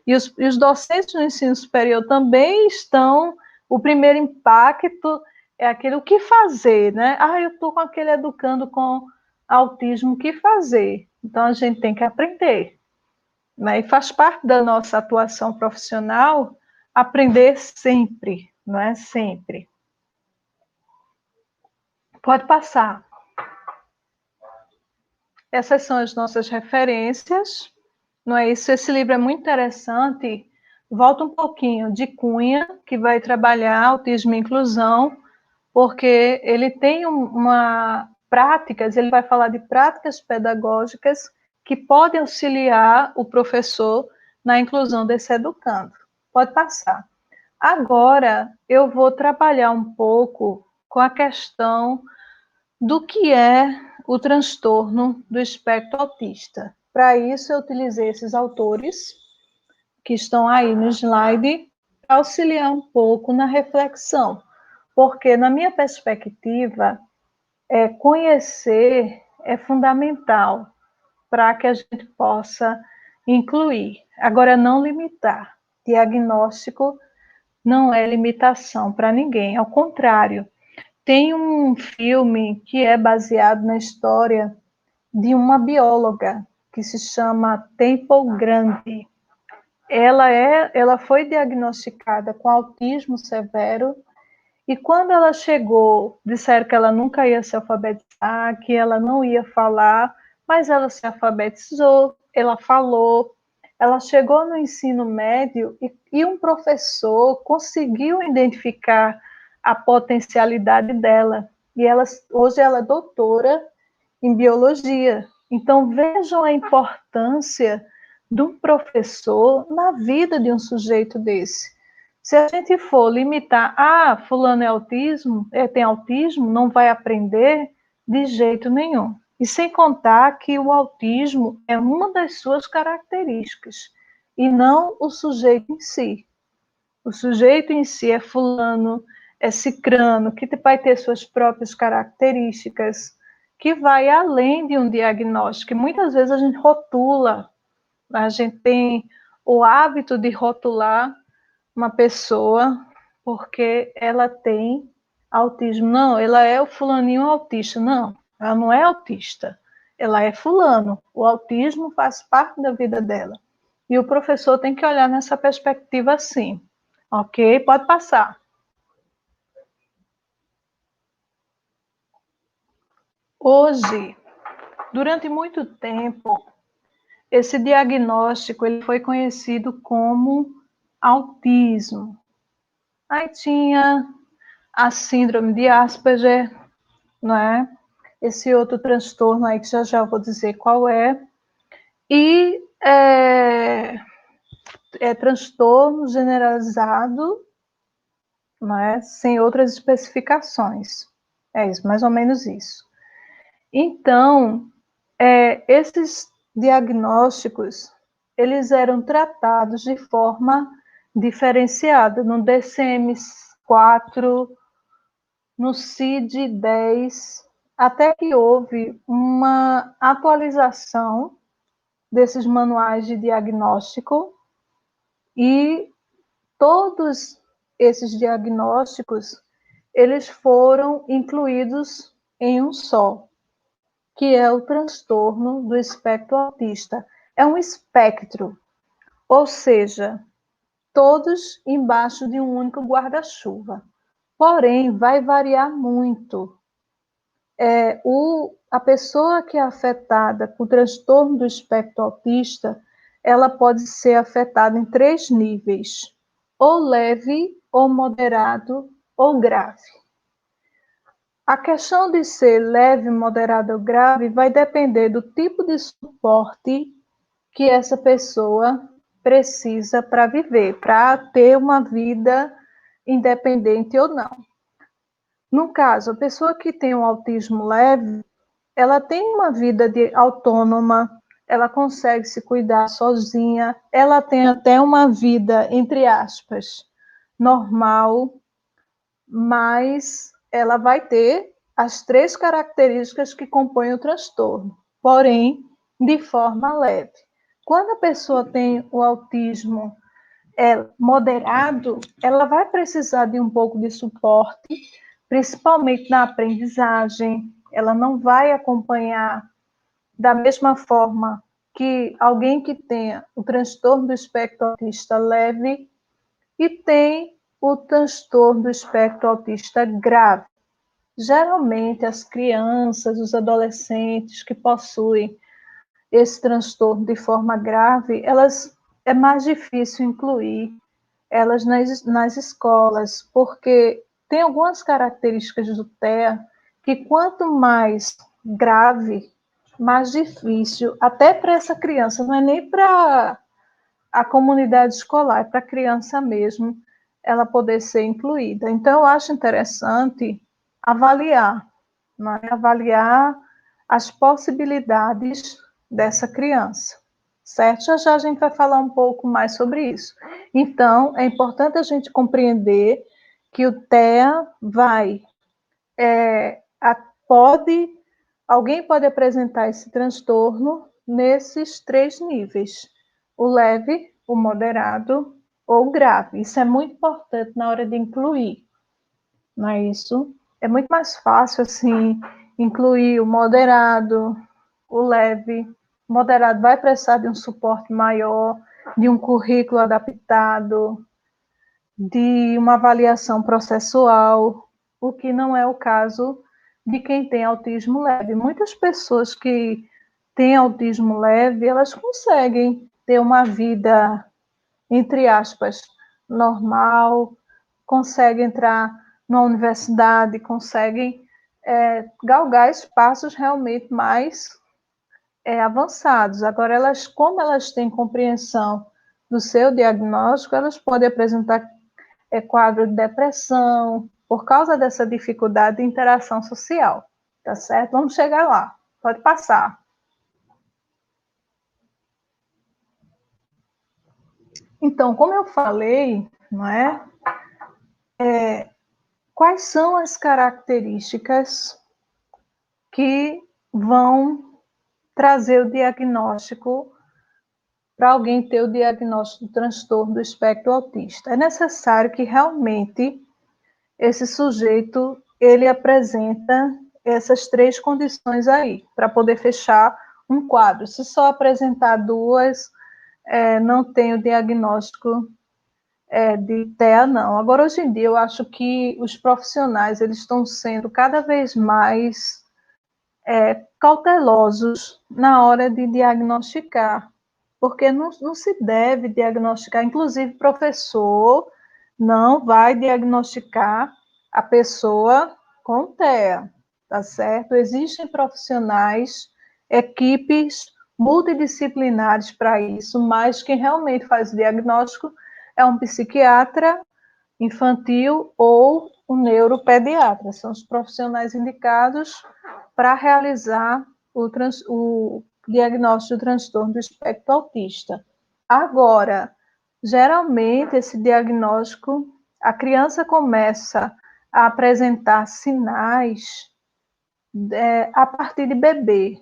E os docentes do ensino superior também estão. O primeiro impacto é aquele o que fazer, né? Ah, eu estou com aquele educando com autismo, o que fazer? Então a gente tem que aprender, né? E faz parte da nossa atuação profissional aprender sempre, não é? Sempre. Pode passar. Essas são as nossas referências, não é isso? Esse livro é muito interessante. Volta um pouquinho de Cunha, que vai trabalhar autismo e inclusão, porque ele tem práticas, ele vai falar de práticas pedagógicas que podem auxiliar o professor na inclusão desse educando. Pode passar. Agora, eu vou trabalhar um pouco com a questão do que é o transtorno do espectro autista. Para isso, eu utilizei esses autores que estão aí no slide para auxiliar um pouco na reflexão, porque, na minha perspectiva, conhecer é fundamental para que a gente possa incluir. Agora, não limitar. Diagnóstico não é limitação para ninguém, ao contrário. Tem um filme que é baseado na história de uma bióloga que se chama Temple Grandin. Ela foi diagnosticada com autismo severo e quando ela chegou, disseram que ela nunca ia se alfabetizar, que ela não ia falar, mas ela se alfabetizou, ela falou, ela chegou no ensino médio e um professor conseguiu identificar a potencialidade dela. E hoje ela é doutora em biologia. Então, vejam a importância de um professor na vida de um sujeito desse. Se a gente for limitar, fulano tem autismo, não vai aprender de jeito nenhum. E sem contar que o autismo é uma das suas características, e não o sujeito em si. O sujeito em si é fulano, é cicrano, que vai ter suas próprias características, que vai além de um diagnóstico. E muitas vezes a gente rotula, a gente tem o hábito de rotular uma pessoa porque ela tem autismo. Não, ela é o fulaninho autista. Não, ela não é autista. Ela é fulano. O autismo faz parte da vida dela. E o professor tem que olhar nessa perspectiva assim. Ok? Pode passar. Hoje, durante muito tempo, esse diagnóstico ele foi conhecido como autismo. Aí tinha a síndrome de Asperger, não é? Esse outro transtorno aí que já eu vou dizer qual é. E transtorno generalizado, não é? Sem outras especificações. É isso, mais ou menos isso. Então, esses diagnósticos, eles eram tratados de forma diferenciada, no DSM-4, no CID-10, até que houve uma atualização desses manuais de diagnóstico e todos esses diagnósticos, eles foram incluídos em um só, que é o transtorno do espectro autista. É um espectro, ou seja, todos embaixo de um único guarda-chuva. Porém, vai variar muito. A pessoa que é afetada com o transtorno do espectro autista, ela pode ser afetada em 3 níveis, ou leve, ou moderado, ou grave. A questão de ser leve, moderado ou grave vai depender do tipo de suporte que essa pessoa precisa para viver, para ter uma vida independente ou não. No caso, a pessoa que tem um autismo leve, ela tem uma vida autônoma, ela consegue se cuidar sozinha, ela tem até uma vida, entre aspas, normal, mas ela vai ter as 3 características que compõem o transtorno, porém, de forma leve. Quando a pessoa tem o autismo moderado, ela vai precisar de um pouco de suporte, principalmente na aprendizagem. Ela não vai acompanhar da mesma forma que alguém que tenha o transtorno do espectro autista leve e tem o transtorno do espectro autista grave. Geralmente, as crianças, os adolescentes que possuem esse transtorno de forma grave, é mais difícil incluir elas nas escolas, porque tem algumas características do TEA que quanto mais grave, mais difícil, até para essa criança, não é nem para a comunidade escolar, é para a criança mesmo, ela poder ser incluída. Então, eu acho interessante avaliar, né? Avaliar as possibilidades dessa criança, certo? Já já a gente vai falar um pouco mais sobre isso. Então, é importante a gente compreender que o TEA pode, alguém pode apresentar esse transtorno nesses 3 níveis: o leve, o moderado ou o grave. Isso é muito importante na hora de incluir, não é isso? É muito mais fácil, assim, incluir o moderado, o leve. O moderado vai precisar de um suporte maior, de um currículo adaptado, de uma avaliação processual, o que não é o caso de quem tem autismo leve. Muitas pessoas que têm autismo leve, elas conseguem ter uma vida, entre aspas, normal, conseguem entrar na universidade, conseguem galgar espaços realmente mais avançados. Agora, como elas têm compreensão do seu diagnóstico, elas podem apresentar quadro de depressão, por causa dessa dificuldade de interação social, tá certo? Vamos chegar lá, pode passar. Então, como eu falei, não é? Quais são as características que vão trazer o diagnóstico para alguém ter o diagnóstico do transtorno do espectro autista? É necessário que realmente esse sujeito ele apresenta essas 3 condições aí, para poder fechar um quadro. Se só apresentar 2, não tem o diagnóstico de TEA, não. Agora, hoje em dia, eu acho que os profissionais eles estão sendo cada vez mais cautelosos na hora de diagnosticar, porque não se deve diagnosticar, inclusive professor não vai diagnosticar a pessoa com TEA, tá certo? Existem profissionais, equipes multidisciplinares para isso, mas quem realmente faz o diagnóstico é um psiquiatra infantil ou um neuropediatra, são os profissionais indicados para realizar o diagnóstico do transtorno do espectro autista. Agora, geralmente, esse diagnóstico, a criança começa a apresentar sinais a partir de bebê,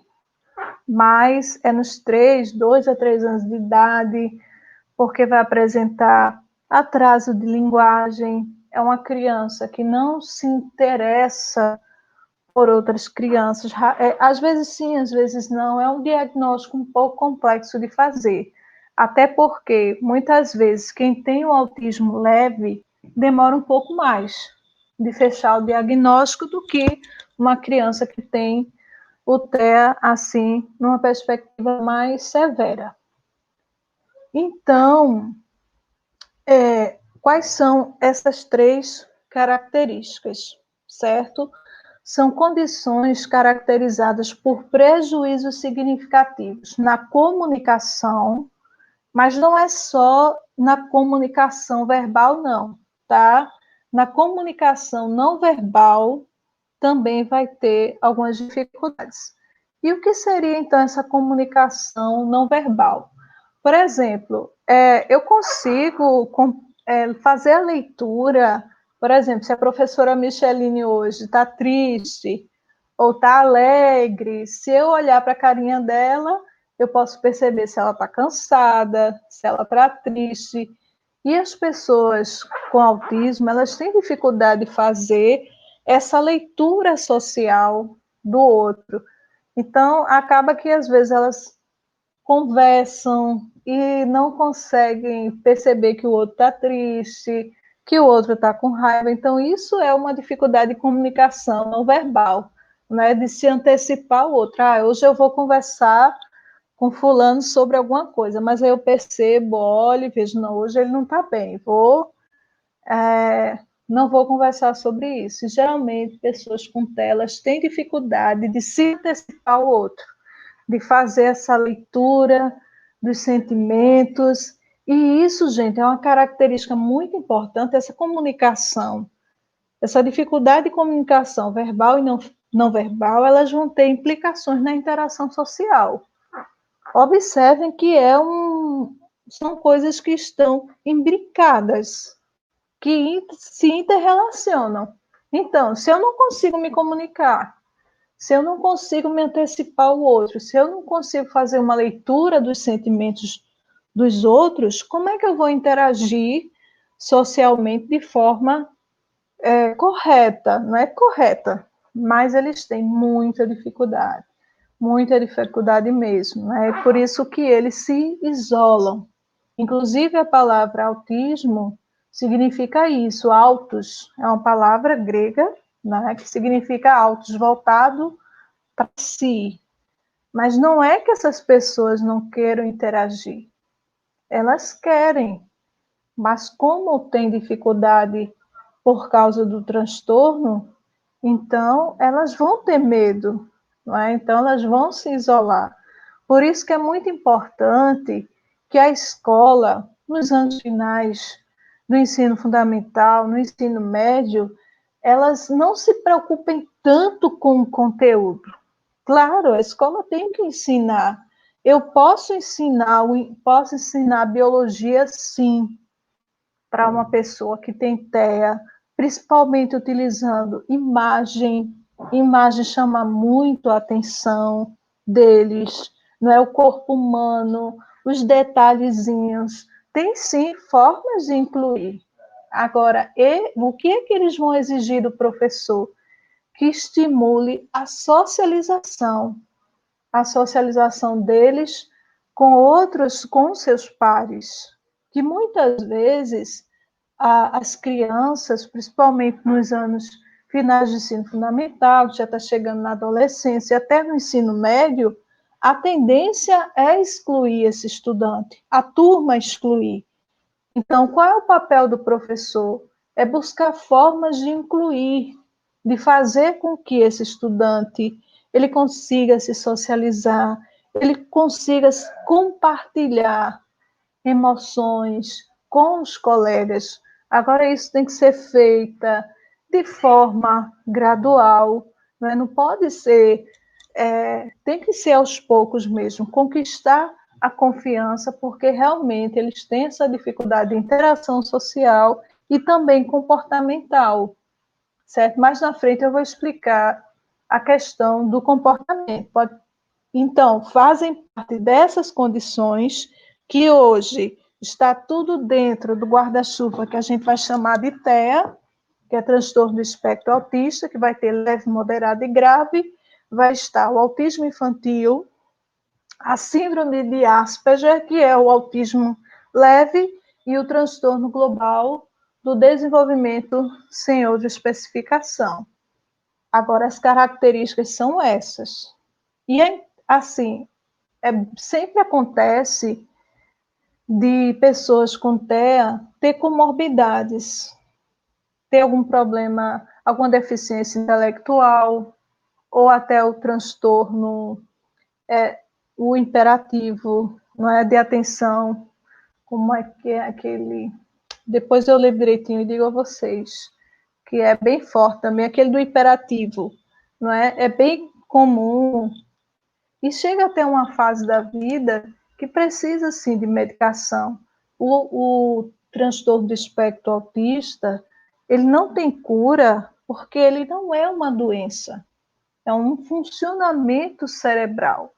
mas é nos 2 a 3 anos de idade, porque vai apresentar atraso de linguagem, é uma criança que não se interessa por outras crianças, às vezes sim, às vezes não, é um diagnóstico um pouco complexo de fazer, até porque, muitas vezes, quem tem o autismo leve demora um pouco mais de fechar o diagnóstico do que uma criança que tem o TEA, assim, numa perspectiva mais severa. Então, quais são essas 3 características, certo? são condições caracterizadas por prejuízos significativos na comunicação, mas não é só na comunicação verbal, não, tá? Na comunicação não verbal também vai ter algumas dificuldades. E o que seria, então, essa comunicação não verbal? Por exemplo, eu consigo fazer a leitura, por exemplo, se a professora Micheline hoje está triste ou está alegre, se eu olhar para a carinha dela, eu posso perceber se ela está cansada, se ela está triste. E as pessoas com autismo, elas têm dificuldade de fazer essa leitura social do outro. Então, acaba que às vezes elas conversam e não conseguem perceber que o outro está triste, que o outro está com raiva. Então, isso é uma dificuldade de comunicação não verbal, né? De se antecipar ao outro. Hoje eu vou conversar com fulano sobre alguma coisa, mas aí eu percebo, olho e vejo, não, hoje ele não está bem, não vou conversar sobre isso. E, geralmente, pessoas com telas têm dificuldade de se antecipar ao outro, de fazer essa leitura dos sentimentos. E isso, gente, é uma característica muito importante, essa comunicação. Essa dificuldade de comunicação verbal e não verbal, elas vão ter implicações na interação social. Observem que são coisas que estão imbricadas, que se interrelacionam. Então, se eu não consigo me comunicar, se eu não consigo me antecipar ao outro, se eu não consigo fazer uma leitura dos sentimentos dos outros, como é que eu vou interagir socialmente de forma correta? Não é correta, mas eles têm muita dificuldade mesmo. Né? É por isso que eles se isolam. Inclusive, a palavra autismo significa isso, autos, é uma palavra grega, né, que significa autos, voltado para si. Mas não é que essas pessoas não queiram interagir. Elas querem, mas como tem dificuldade por causa do transtorno, então elas vão ter medo, não é? Então elas vão se isolar. Por isso que é muito importante que a escola, nos anos finais do ensino fundamental, no ensino médio, elas não se preocupem tanto com o conteúdo. Claro, a escola tem que ensinar. Eu posso ensinar biologia, sim, para uma pessoa que tem TEA, principalmente utilizando imagem. Imagem chama muito a atenção deles, não é o corpo humano, os detalhezinhos. Tem sim formas de incluir. Agora, o que é que eles vão exigir do professor? Que estimule a socialização deles com outros, com seus pares, que muitas vezes as crianças, principalmente nos anos finais do ensino fundamental, já está chegando na adolescência, até no ensino médio, a tendência é excluir esse estudante, a turma excluir. Então, qual é o papel do professor? É buscar formas de incluir, de fazer com que esse estudante ele consiga se socializar, ele consiga compartilhar emoções com os colegas. Agora, isso tem que ser feita de forma gradual, não é? Não pode ser, tem que ser aos poucos mesmo, conquistar a confiança, porque realmente eles têm essa dificuldade de interação social e também comportamental, certo? Mais na frente eu vou explicar a questão do comportamento. Então, fazem parte dessas condições que hoje está tudo dentro do guarda-chuva que a gente vai chamar de TEA, que é transtorno do espectro autista, que vai ter leve, moderado e grave, vai estar o autismo infantil, a síndrome de Asperger, que é o autismo leve, e o transtorno global do desenvolvimento sem outra especificação. Agora, as características são essas. E, assim, sempre acontece de pessoas com TEA ter comorbidades, ter algum problema alguma deficiência intelectual, ou até o transtorno, o hiperativo, não é, de atenção, como é que é aquele... Depois eu leio direitinho e digo a vocês, que é bem forte também, aquele do hiperativo, não é? É bem comum, e chega até uma fase da vida que precisa, sim, de medicação. O transtorno do espectro autista, ele não tem cura, porque ele não é uma doença, é um funcionamento cerebral.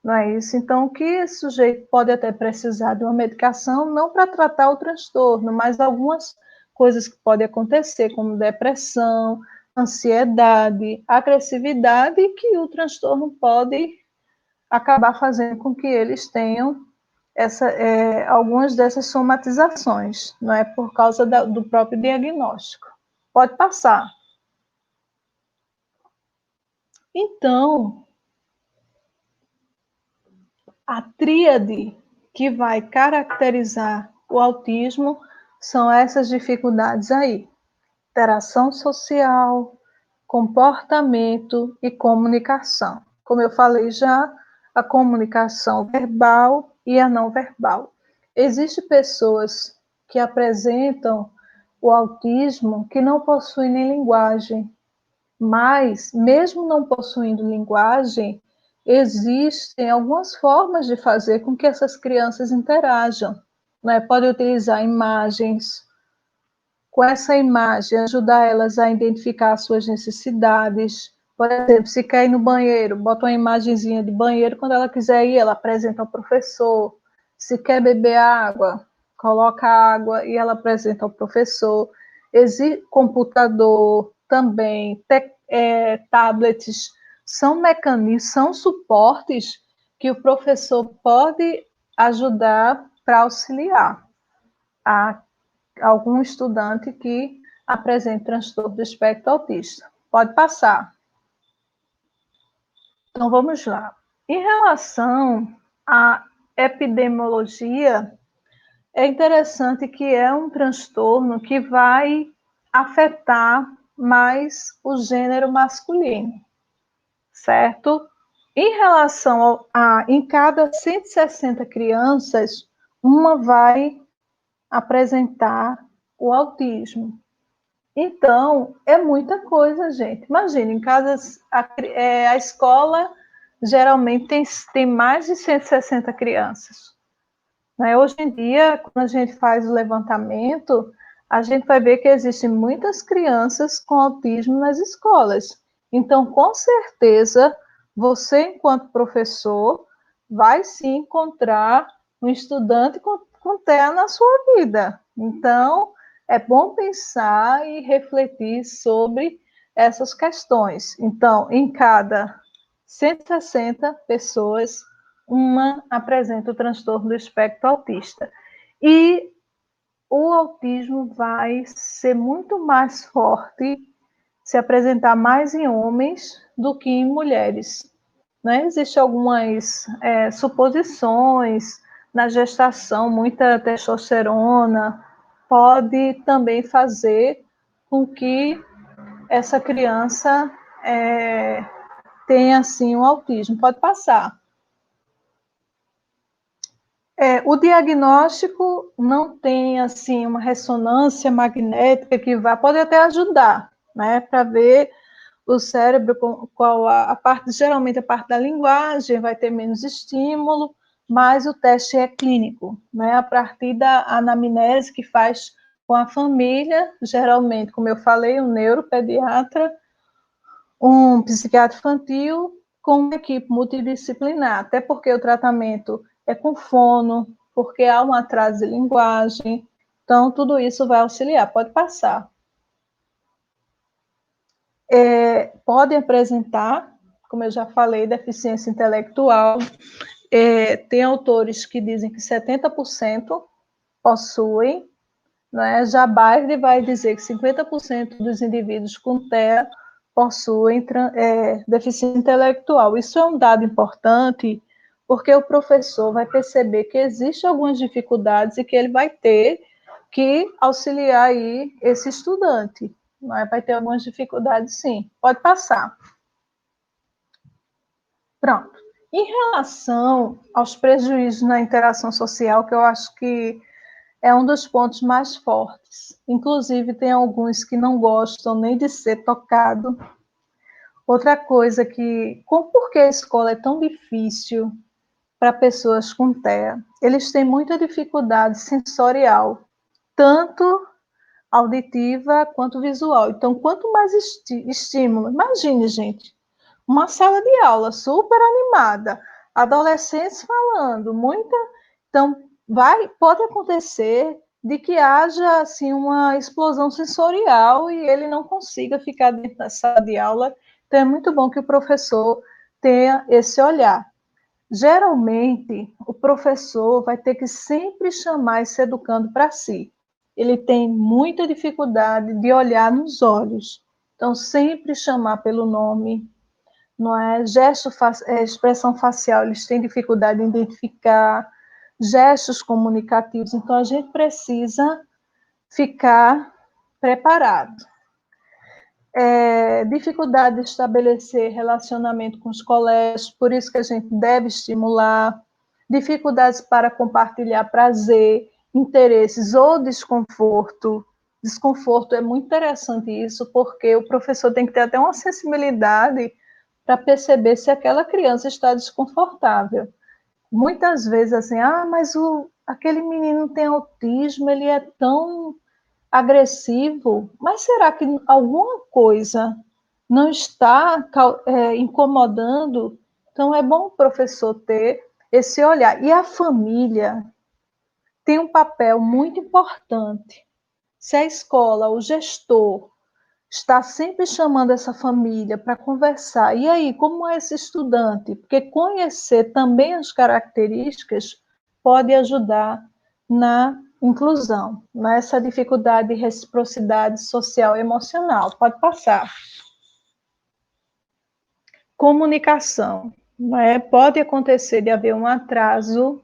Não é isso? Então, o que esse sujeito pode até precisar de uma medicação, não para tratar o transtorno, mas algumas coisas que podem acontecer, como depressão, ansiedade, agressividade, que o transtorno pode acabar fazendo com que eles tenham algumas dessas somatizações, não é por causa do próprio diagnóstico. Pode passar. Então, a tríade que vai caracterizar o autismo são essas dificuldades aí: interação social, comportamento e comunicação. Como eu falei já, a comunicação verbal e a não verbal. Existem pessoas que apresentam o autismo que não possuem nem linguagem, mas, mesmo não possuindo linguagem, existem algumas formas de fazer com que essas crianças interajam, né? Podem utilizar imagens, com essa imagem, ajudar elas a identificar as suas necessidades. Por exemplo, se quer ir no banheiro, bota uma imagenzinha de banheiro, quando ela quiser ir, ela apresenta ao professor. Se quer beber água, coloca água e ela apresenta ao professor. Existe computador também, tablets, são mecanismos, são suportes que o professor pode ajudar para auxiliar a algum estudante que apresente transtorno do espectro autista. Pode passar. Então, vamos lá. Em relação à epidemiologia, é interessante que é um transtorno que vai afetar mais o gênero masculino, certo? Em relação em cada 160 crianças, uma vai apresentar o autismo. Então, é muita coisa, gente. Imagina, em casa, a escola geralmente tem mais de 160 crianças. Né? Hoje em dia, quando a gente faz o levantamento, a gente vai ver que existem muitas crianças com autismo nas escolas. Então, com certeza, você, enquanto professor, vai se encontrar um estudante com TEA na sua vida. Então, é bom pensar e refletir sobre essas questões. Então, em cada 160 pessoas, uma apresenta o transtorno do espectro autista. E o autismo vai ser muito mais forte, se apresentar mais em homens do que em mulheres. Né? Existem algumas suposições na gestação, muita testosterona pode também fazer com que essa criança tenha assim um autismo. Pode passar. O diagnóstico não tem assim uma ressonância magnética que pode até ajudar, né, para ver o cérebro, qual a parte, geralmente a parte da linguagem vai ter menos estímulo, mas o teste é clínico, né, a partir da anamnese que faz com a família, geralmente, como eu falei, um neuropediatra, um psiquiatra infantil, com uma equipe multidisciplinar, até porque o tratamento é com fono, porque há um atraso de linguagem, então tudo isso vai auxiliar. Pode passar. Podem apresentar, como eu já falei, deficiência intelectual. Tem autores que dizem que 70% possuem, né? Já Baird vai dizer que 50% dos indivíduos com TEA possuem deficiência intelectual. Isso é um dado importante, porque o professor vai perceber que existem algumas dificuldades e que ele vai ter que auxiliar aí esse estudante. não é? Vai ter algumas dificuldades, sim. Pode passar. Pronto. Em relação aos prejuízos na interação social, que eu acho que é um dos pontos mais fortes. Inclusive, tem alguns que não gostam nem de ser tocado. Outra coisa por que a escola é tão difícil para pessoas com TEA? Eles têm muita dificuldade sensorial, tanto auditiva quanto visual. Então, quanto mais estímulo, imagine, gente, uma sala de aula super animada, adolescentes falando, então pode acontecer de que haja assim uma explosão sensorial e ele não consiga ficar dentro da sala de aula. Então é muito bom que o professor tenha esse olhar. Geralmente, o professor vai ter que sempre chamar esse educando para si. Ele tem muita dificuldade de olhar nos olhos. Então, sempre chamar pelo nome, não é? Expressão facial, eles têm dificuldade em identificar, gestos comunicativos. Então, a gente precisa ficar preparado. Dificuldade de estabelecer relacionamento com os colegas, por isso que a gente deve estimular. Dificuldades para compartilhar prazer, interesses ou desconforto. Desconforto é muito interessante isso, porque o professor tem que ter até uma sensibilidade para perceber se aquela criança está desconfortável. Muitas vezes assim, mas aquele menino tem autismo, ele é tão agressivo, mas será que alguma coisa não está incomodando? Então, é bom o professor ter esse olhar. E a família tem um papel muito importante. Se a escola, o gestor, está sempre chamando essa família para conversar, e aí, como é esse estudante? Porque conhecer também as características pode ajudar na inclusão, nessa dificuldade de reciprocidade social e emocional. Pode passar. Comunicação. Pode acontecer de haver um atraso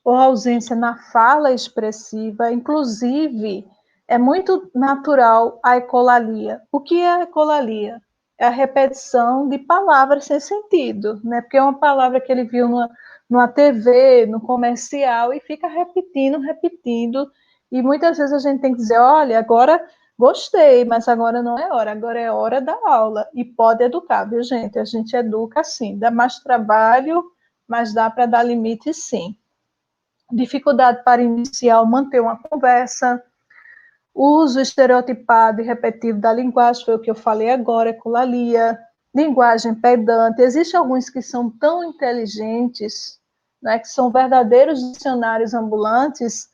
ou ausência na fala expressiva, inclusive é muito natural a ecolalia. O que é a ecolalia? É a repetição de palavras sem sentido, né? Porque é uma palavra que ele viu numa TV, no comercial, e fica repetindo, e muitas vezes a gente tem que dizer, olha, agora gostei, mas agora não é hora, agora é hora da aula, e pode educar, viu, gente? A gente educa sim, dá mais trabalho, mas dá para dar limite sim. Dificuldade para iniciar ou manter uma conversa, uso estereotipado e repetitivo da linguagem, foi o que eu falei agora, ecolalia, linguagem pedante. Existem alguns que são tão inteligentes, né, que são verdadeiros dicionários ambulantes,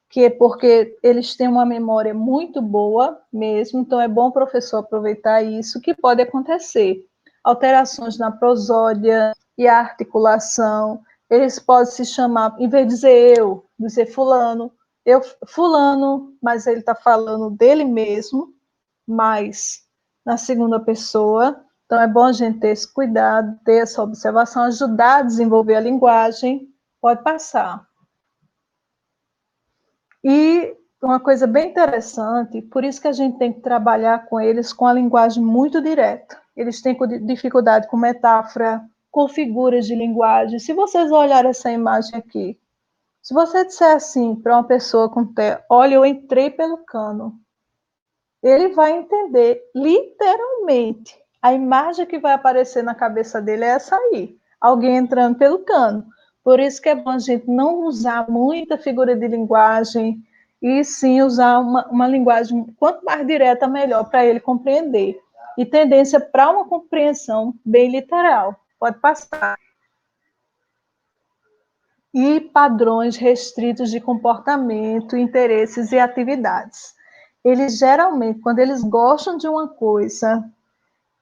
que é porque eles têm uma memória muito boa mesmo, então é bom o professor aproveitar isso, que pode acontecer. Alterações na prosódia e a articulação, eles podem se chamar, em vez de dizer eu, dizer fulano, mas ele está falando dele mesmo, mas na segunda pessoa. Então, é bom a gente ter esse cuidado, ter essa observação, ajudar a desenvolver a linguagem. Pode passar. E uma coisa bem interessante, por isso que a gente tem que trabalhar com eles com a linguagem muito direta. Eles têm dificuldade com metáfora, com figuras de linguagem. Se vocês olharem essa imagem aqui, se você disser assim para uma pessoa com TEA, olha, eu entrei pelo cano, ele vai entender literalmente. A imagem que vai aparecer na cabeça dele é essa aí, alguém entrando pelo cano. Por isso que é bom a gente não usar muita figura de linguagem e sim usar uma linguagem, quanto mais direta, melhor para ele compreender. E tendência para uma compreensão bem literal. Pode passar. E padrões restritos de comportamento, interesses e atividades. Eles geralmente, quando eles gostam de uma coisa,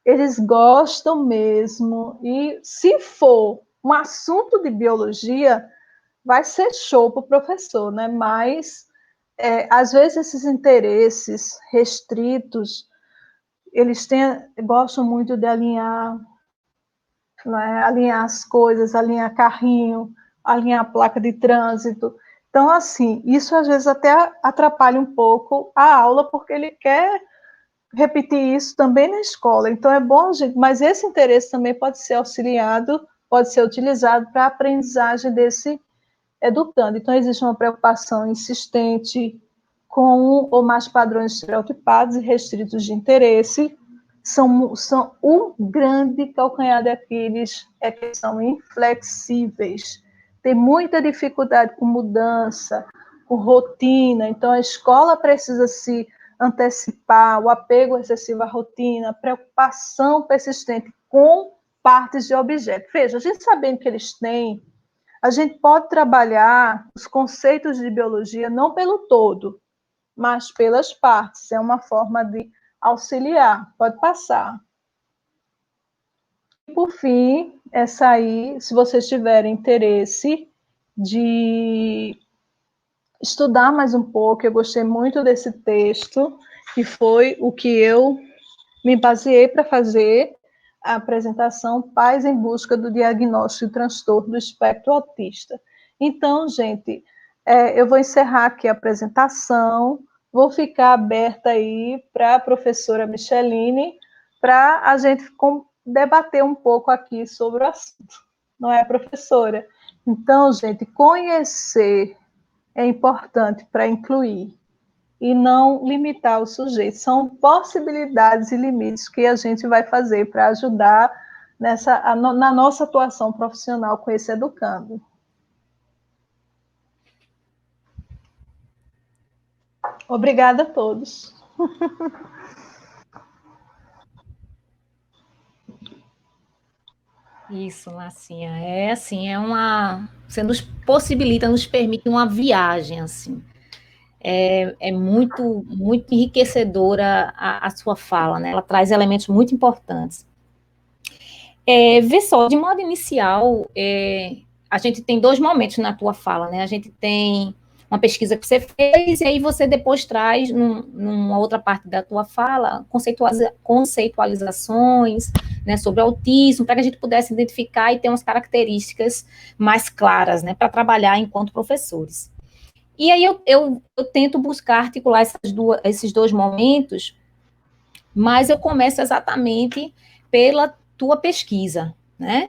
eles gostam mesmo, e se for um assunto de biologia, vai ser show para o professor, né? Mas, às vezes, esses interesses restritos, eles gostam muito de alinhar, né? Alinhar as coisas, alinhar carrinho, alinhar placa de trânsito. Então, assim, isso às vezes até atrapalha um pouco a aula, porque ele quer repetir isso também na escola. Então, é bom, gente, mas esse interesse também pode ser auxiliado, pode ser utilizado para a aprendizagem desse educando. Então, existe uma preocupação insistente com um ou mais padrões estereotipados e restritos de interesse, são um grande calcanhar de Aquiles, é que são inflexíveis, tem muita dificuldade com mudança, com rotina, então a escola precisa se antecipar, o apego excessivo à rotina, a preocupação persistente com partes de objeto. Veja, a gente sabendo que eles têm, a gente pode trabalhar os conceitos de biologia não pelo todo, mas pelas partes. É uma forma de auxiliar. Pode passar. E, por fim, essa aí, se vocês tiverem interesse de estudar mais um pouco, eu gostei muito desse texto, que foi o que eu me baseei para fazer a apresentação Pais em Busca do Diagnóstico de Transtorno do Espectro Autista. Então, gente, eu vou encerrar aqui a apresentação, vou ficar aberta aí para a professora Micheline, para a gente debater um pouco aqui sobre o assunto, não é, professora? Então, gente, conhecer é importante para incluir e não limitar o sujeito. São possibilidades e limites que a gente vai fazer para ajudar na nossa atuação profissional com esse educando. Obrigada a todos. Isso, Marcinha. É assim, você nos possibilita, nos permite uma viagem, assim. É muito, muito enriquecedora a sua fala, né? Ela traz elementos muito importantes. Vê só, de modo inicial, a gente tem dois momentos na tua fala, né? A gente tem uma pesquisa que você fez, e aí você depois traz, numa outra parte da tua fala, conceitualizações, né, sobre autismo, para que a gente pudesse identificar e ter umas características mais claras, né, para trabalhar enquanto professores. E aí eu tento buscar articular esses dois momentos, mas eu começo exatamente pela tua pesquisa, né?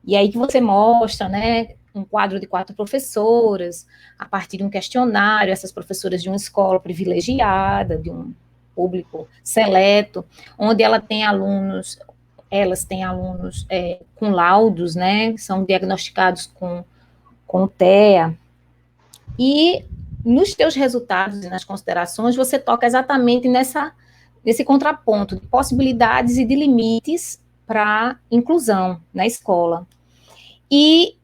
E aí que você mostra, né, um quadro de 4 professoras, a partir de um questionário, essas professoras de uma escola privilegiada, de um público seleto, onde elas têm alunos com laudos, né, são diagnosticados com TEA, e nos teus resultados e nas considerações, você toca exatamente nesse contraponto de possibilidades e de limites para inclusão na escola. E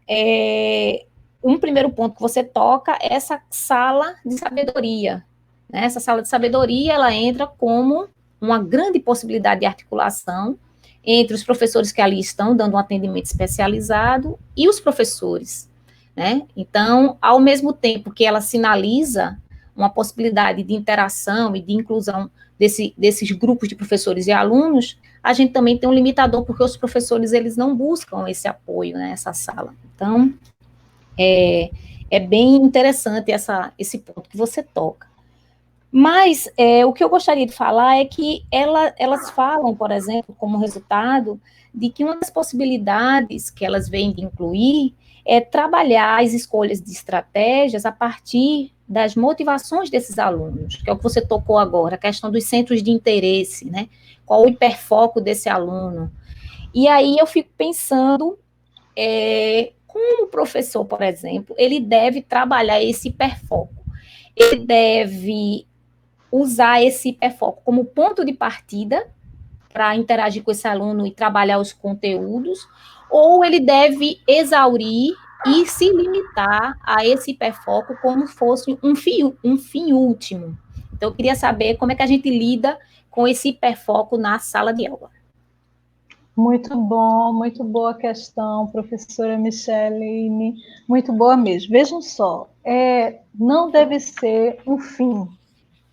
um primeiro ponto que você toca é essa sala de sabedoria. Né? Essa sala de sabedoria, ela entra como uma grande possibilidade de articulação entre os professores que ali estão dando um atendimento especializado e os professores. Né? Então, ao mesmo tempo que ela sinaliza uma possibilidade de interação e de inclusão desses grupos de professores e alunos, a gente também tem um limitador, porque os professores, eles não buscam esse apoio, né, essa sala. Então, é bem interessante esse ponto que você toca. Mas o que eu gostaria de falar é que elas falam, por exemplo, como resultado, de que uma das possibilidades que elas veem de incluir é trabalhar as escolhas de estratégias a partir das motivações desses alunos, que é o que você tocou agora, a questão dos centros de interesse, né? Qual o hiperfoco desse aluno. E aí eu fico pensando como o professor, por exemplo, ele deve trabalhar esse hiperfoco. Ele deve usar esse hiperfoco como ponto de partida para interagir com esse aluno e trabalhar os conteúdos, ou ele deve exaurir e se limitar a esse hiperfoco como se fosse um fim último. Então, eu queria saber como é que a gente lida com esse hiperfoco na sala de aula. Muito bom, muito boa questão, professora Micheline, muito boa mesmo. Vejam só, não deve ser um fim,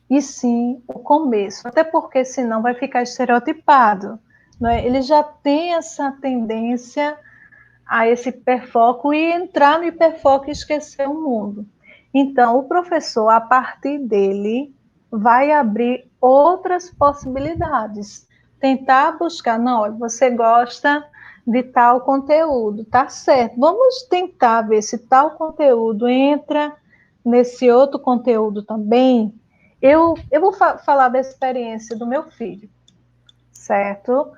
e sim o começo, até porque senão vai ficar estereotipado. Não é? Ele já tem essa tendência a esse hiperfoco e entrar no hiperfoco e esquecer o mundo. Então, o professor, a partir dele, vai abrir outras possibilidades. Tentar buscar, não, olha, você gosta de tal conteúdo, tá certo. Vamos tentar ver se tal conteúdo entra nesse outro conteúdo também. Eu vou falar da experiência do meu filho, certo?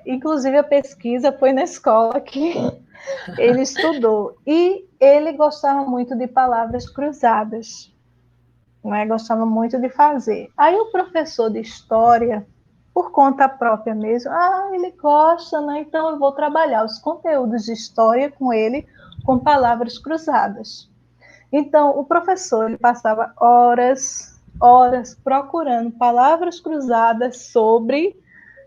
Inclusive, a pesquisa foi na escola que ele estudou. E ele gostava muito de palavras cruzadas, né? Gostava muito de fazer. Aí o professor de história, por conta própria mesmo, ele gosta, né? Então eu vou trabalhar os conteúdos de história com ele com palavras cruzadas. Então o professor ele passava horas procurando palavras cruzadas sobre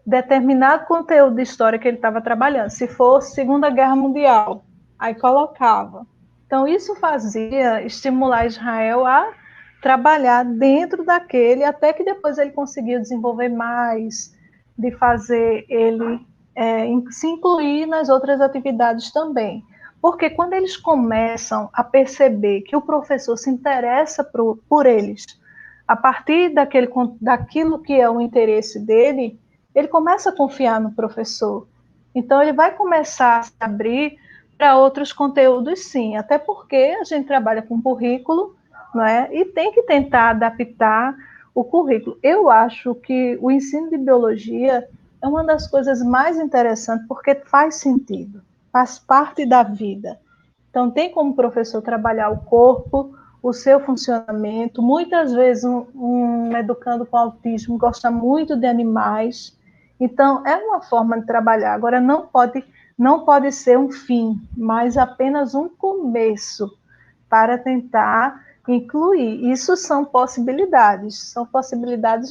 determinado conteúdo de história que ele estava trabalhando. Se fosse Segunda Guerra Mundial, aí colocava. Então, isso fazia estimular Israel a trabalhar dentro daquele, até que depois ele conseguiu desenvolver mais, de fazer ele se incluir nas outras atividades também. Porque quando eles começam a perceber que o professor se interessa por eles, a partir daquilo que é o interesse dele, ele começa a confiar no professor. Então, ele vai começar a se abrir para outros conteúdos, sim, até porque a gente trabalha com currículo, não é? E tem que tentar adaptar o currículo. Eu acho que o ensino de biologia é uma das coisas mais interessantes, porque faz sentido, faz parte da vida. Então, tem como professor trabalhar o corpo, o seu funcionamento. Muitas vezes, um educando com autismo gosta muito de animais. Então, é uma forma de trabalhar. Agora, não pode ser um fim, mas apenas um começo para tentar incluir. Isso são possibilidades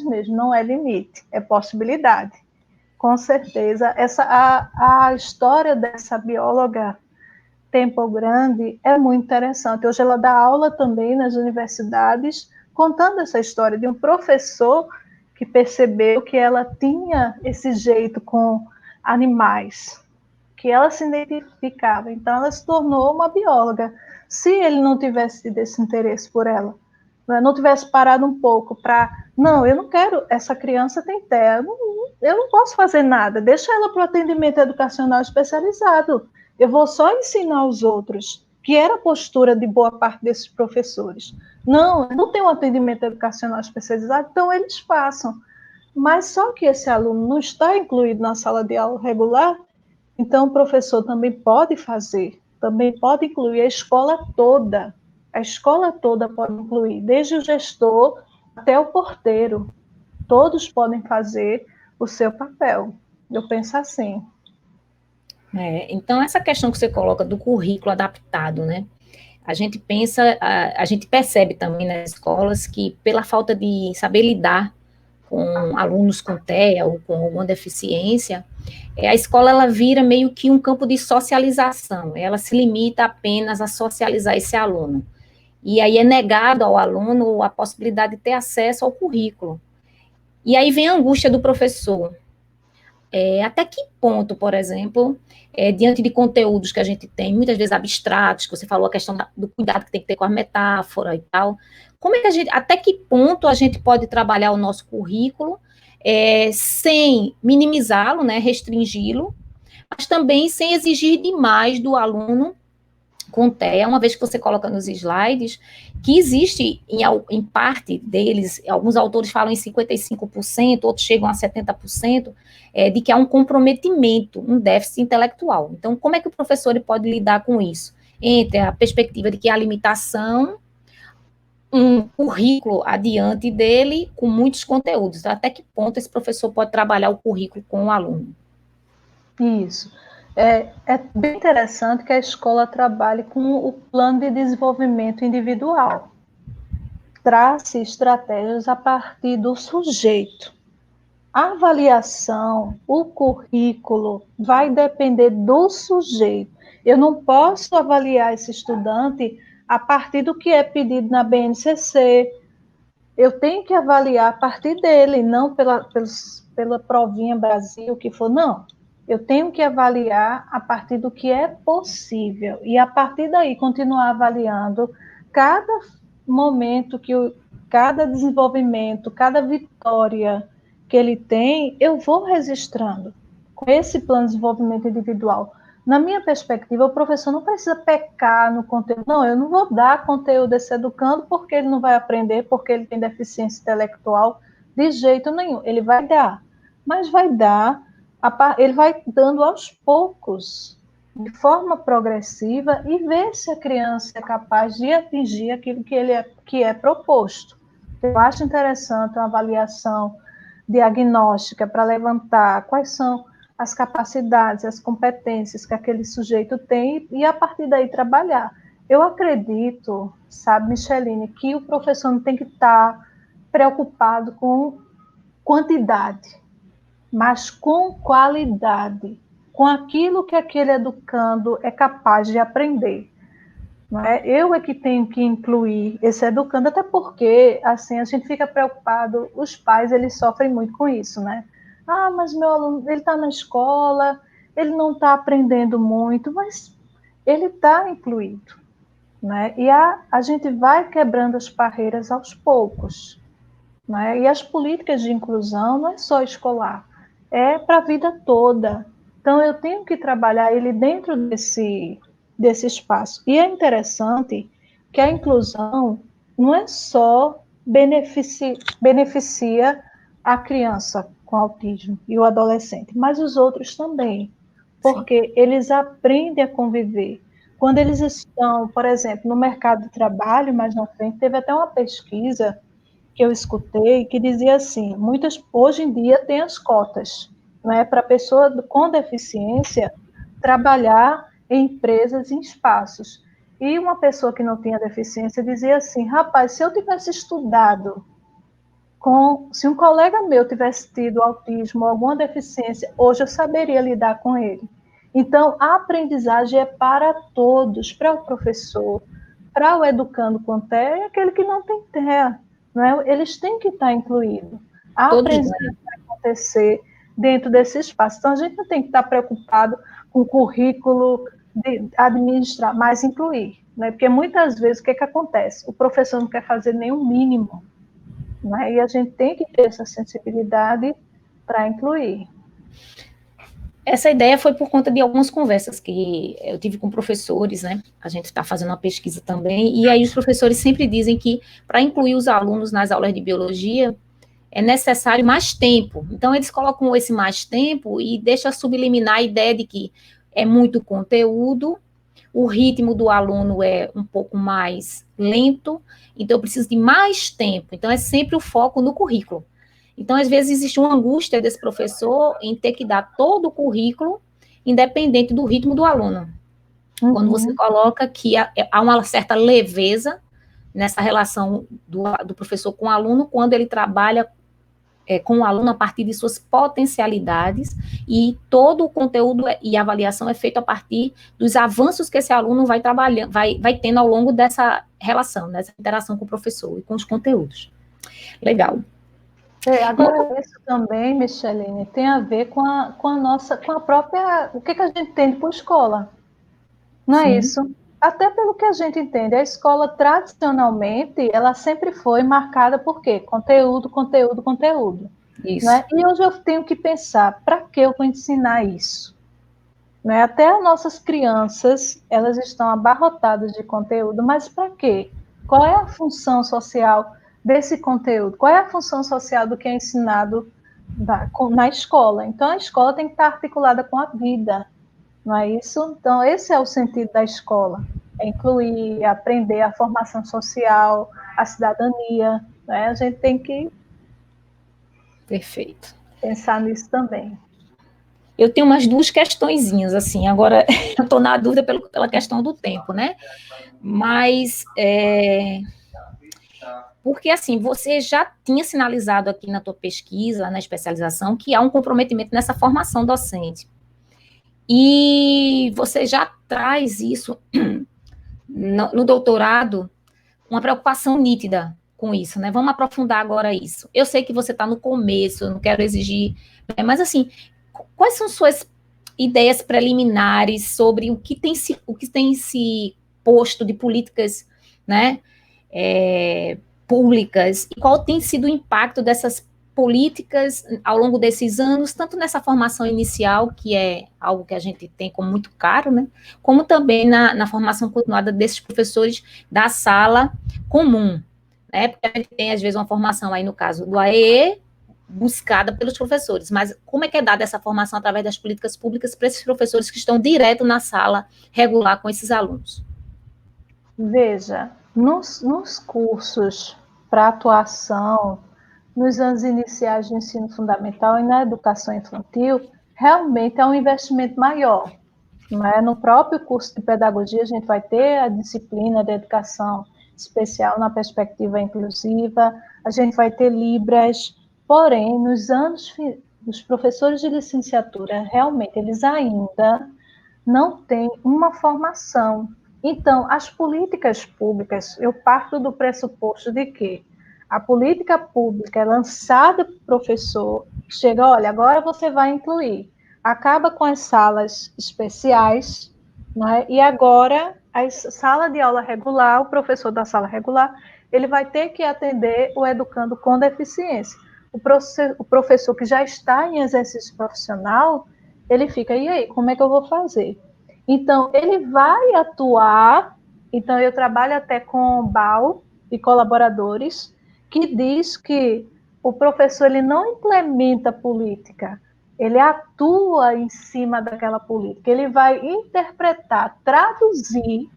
mesmo, não é limite, é possibilidade. Com certeza, a história dessa bióloga Temple Grande é muito interessante. Hoje ela dá aula também nas universidades, contando essa história de um professor que percebeu que ela tinha esse jeito com animais, que ela se identificava. Então, ela se tornou uma bióloga. Se ele não tivesse tido esse interesse por ela, não tivesse parado um pouco para, não, eu não quero, essa criança tem TEA, eu não posso fazer nada, deixa ela para o atendimento educacional especializado, eu vou só ensinar os outros, que era a postura de boa parte desses professores. Não tem um atendimento educacional especializado, então eles passam. Mas só que esse aluno não está incluído na sala de aula regular, então o professor também pode fazer, também pode incluir a escola toda. A escola toda pode incluir, desde o gestor até o porteiro. Todos podem fazer o seu papel. Eu penso assim. Então, essa questão que você coloca do currículo adaptado, né? A gente pensa, a gente percebe também nas escolas que, pela falta de saber lidar com alunos com TEA ou com alguma deficiência, a escola ela vira meio que um campo de socialização, ela se limita apenas a socializar esse aluno. E aí é negado ao aluno a possibilidade de ter acesso ao currículo. E aí vem a angústia do professor. Até que ponto, por exemplo, diante de conteúdos que a gente tem, muitas vezes abstratos, que você falou a questão do cuidado que tem que ter com a metáfora e tal, como é que até que ponto a gente pode trabalhar o nosso currículo sem minimizá-lo, né, restringi-lo, mas também sem exigir demais do aluno com TEA, uma vez que você coloca nos slides, que existe em parte deles, alguns autores falam em 55%, outros chegam a 70%, de que há um comprometimento, um déficit intelectual. Então, como é que o professor pode lidar com isso? Entre a perspectiva de que há limitação, um currículo adiante dele com muitos conteúdos. Então, até que ponto esse professor pode trabalhar o currículo com o aluno? Isso. É bem interessante que a escola trabalhe com o plano de desenvolvimento individual. Trace estratégias a partir do sujeito. A avaliação, o currículo, vai depender do sujeito. Eu não posso avaliar esse estudante a partir do que é pedido na BNCC. Eu tenho que avaliar a partir dele, não pela provinha Brasil, que for, não. Eu tenho que avaliar a partir do que é possível e a partir daí continuar avaliando cada momento cada desenvolvimento, cada vitória que ele tem, eu vou registrando com esse plano de desenvolvimento individual. Na minha perspectiva, o professor não precisa pecar no conteúdo. Não, eu não vou dar conteúdo desse educando porque ele não vai aprender, porque ele tem deficiência intelectual, de jeito nenhum. Ele vai dar, mas vai dar, ele vai dando aos poucos, de forma progressiva, e ver se a criança é capaz de atingir aquilo que é proposto. Eu acho interessante uma avaliação diagnóstica para levantar quais são as capacidades, as competências que aquele sujeito tem e, a partir daí, trabalhar. Eu acredito, sabe, Micheline, que o professor não tem que estar preocupado com quantidade, mas com qualidade, com aquilo que aquele educando é capaz de aprender. Não é? Eu é que tenho que incluir esse educando, até porque, assim, a gente fica preocupado, os pais, eles sofrem muito com isso, né? Ah, mas meu aluno, ele está na escola, ele não está aprendendo muito, mas ele está incluído, né? E a gente vai quebrando as barreiras aos poucos, né? E as políticas de inclusão não é só escolar, é para a vida toda. Então, eu tenho que trabalhar ele dentro desse espaço. E é interessante que a inclusão não é só beneficia a criança com autismo e o adolescente, mas os outros também, porque eles aprendem a conviver. Quando eles estão, por exemplo, no mercado de trabalho, mais na frente, teve até uma pesquisa que eu escutei que dizia assim, hoje em dia tem as cotas, né, para pessoa com deficiência trabalhar em empresas, em espaços. E uma pessoa que não tinha deficiência dizia assim, rapaz, se eu tivesse estudado se um colega meu tivesse tido autismo ou alguma deficiência, hoje eu saberia lidar com ele. Então, a aprendizagem é para todos, para o professor, para o educando com TEA e aquele que não tem TEA. Né? Eles têm que estar incluídos. A aprendizagem vai acontecer dentro desse espaço. Então, a gente não tem que estar preocupado com o currículo de administrar, mas incluir. Né? Porque muitas vezes o que acontece? O professor não quer fazer nenhum mínimo. Né? E a gente tem que ter essa sensibilidade para incluir. Essa ideia foi por conta de algumas conversas que eu tive com professores, né? A gente está fazendo uma pesquisa também, e aí os professores sempre dizem que para incluir os alunos nas aulas de biologia é necessário mais tempo. Então, eles colocam esse mais tempo e deixa subliminar a ideia de que é muito conteúdo, o ritmo do aluno é um pouco mais lento, então eu preciso de mais tempo. Então, é sempre o foco no currículo. Então, às vezes, existe uma angústia desse professor em ter que dar todo o currículo, independente do ritmo do aluno. Quando você coloca que há uma certa leveza nessa relação do professor com o aluno, quando ele trabalha com o aluno a partir de suas potencialidades, e todo o conteúdo e avaliação é feito a partir dos avanços que esse aluno vai trabalhando, vai tendo ao longo dessa relação, dessa interação com o professor e com os conteúdos. Legal. Agora, isso também, Micheline, tem a ver com a própria, o que a gente entende por escola, não é isso? Até pelo que a gente entende, a escola, tradicionalmente, ela sempre foi marcada por quê? Conteúdo, conteúdo, conteúdo. Isso. Né? E hoje eu tenho que pensar, para que eu vou ensinar isso? Né? Até as nossas crianças, elas estão abarrotadas de conteúdo, mas para quê? Qual é a função social desse conteúdo? Qual é a função social do que é ensinado na escola? Então, a escola tem que estar articulada com a vida, não é isso? Então, esse é o sentido da escola, é incluir, aprender a formação social, a cidadania, né? A gente tem que Perfeito. pensar nisso também. Eu tenho umas duas questõezinhas, assim, agora eu estou na dúvida pela questão do tempo, né? Mas, porque, assim, você já tinha sinalizado aqui na tua pesquisa, na especialização, que há um comprometimento nessa formação docente. E você já traz isso no doutorado, uma preocupação nítida com isso, né? Vamos aprofundar agora isso. Eu sei que você está no começo, eu não quero exigir, né? Mas, assim, quais são suas ideias preliminares sobre o que tem se posto de políticas, né, públicas e qual tem sido o impacto dessas políticas ao longo desses anos, tanto nessa formação inicial, que é algo que a gente tem como muito caro, né, como também na formação continuada desses professores da sala comum, né, porque a gente tem, às vezes, uma formação aí, no caso do AEE, buscada pelos professores, mas como é que é dada essa formação através das políticas públicas para esses professores que estão direto na sala regular com esses alunos? Veja, nos cursos para atuação, nos anos iniciais do ensino fundamental e na educação infantil, realmente é um investimento maior. Mas no próprio curso de pedagogia, a gente vai ter a disciplina de educação especial na perspectiva inclusiva, a gente vai ter Libras, porém, nos anos, os professores de licenciatura, realmente, eles ainda não têm uma formação. Então, as políticas públicas, eu parto do pressuposto de que a política pública é lançada para o professor, chega, olha, agora você vai incluir, acaba com as salas especiais, né? E agora, a sala de aula regular, o professor da sala regular, ele vai ter que atender o educando com deficiência. O professor que já está em exercício profissional, ele fica, e aí, como é que eu vou fazer? Então, ele vai atuar, então eu trabalho até com o BAU e colaboradores, que diz que o professor ele não implementa política, ele atua em cima daquela política, ele vai interpretar, traduzir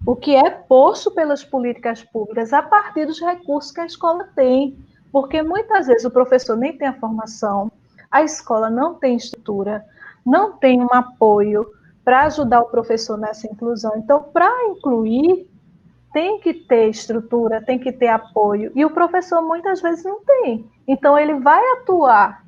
o que é posto pelas políticas públicas a partir dos recursos que a escola tem, porque muitas vezes o professor nem tem a formação, a escola não tem estrutura, não tem um apoio para ajudar o professor nessa inclusão. Então, para incluir, tem que ter estrutura, tem que ter apoio, e o professor muitas vezes não tem. Então, ele vai atuar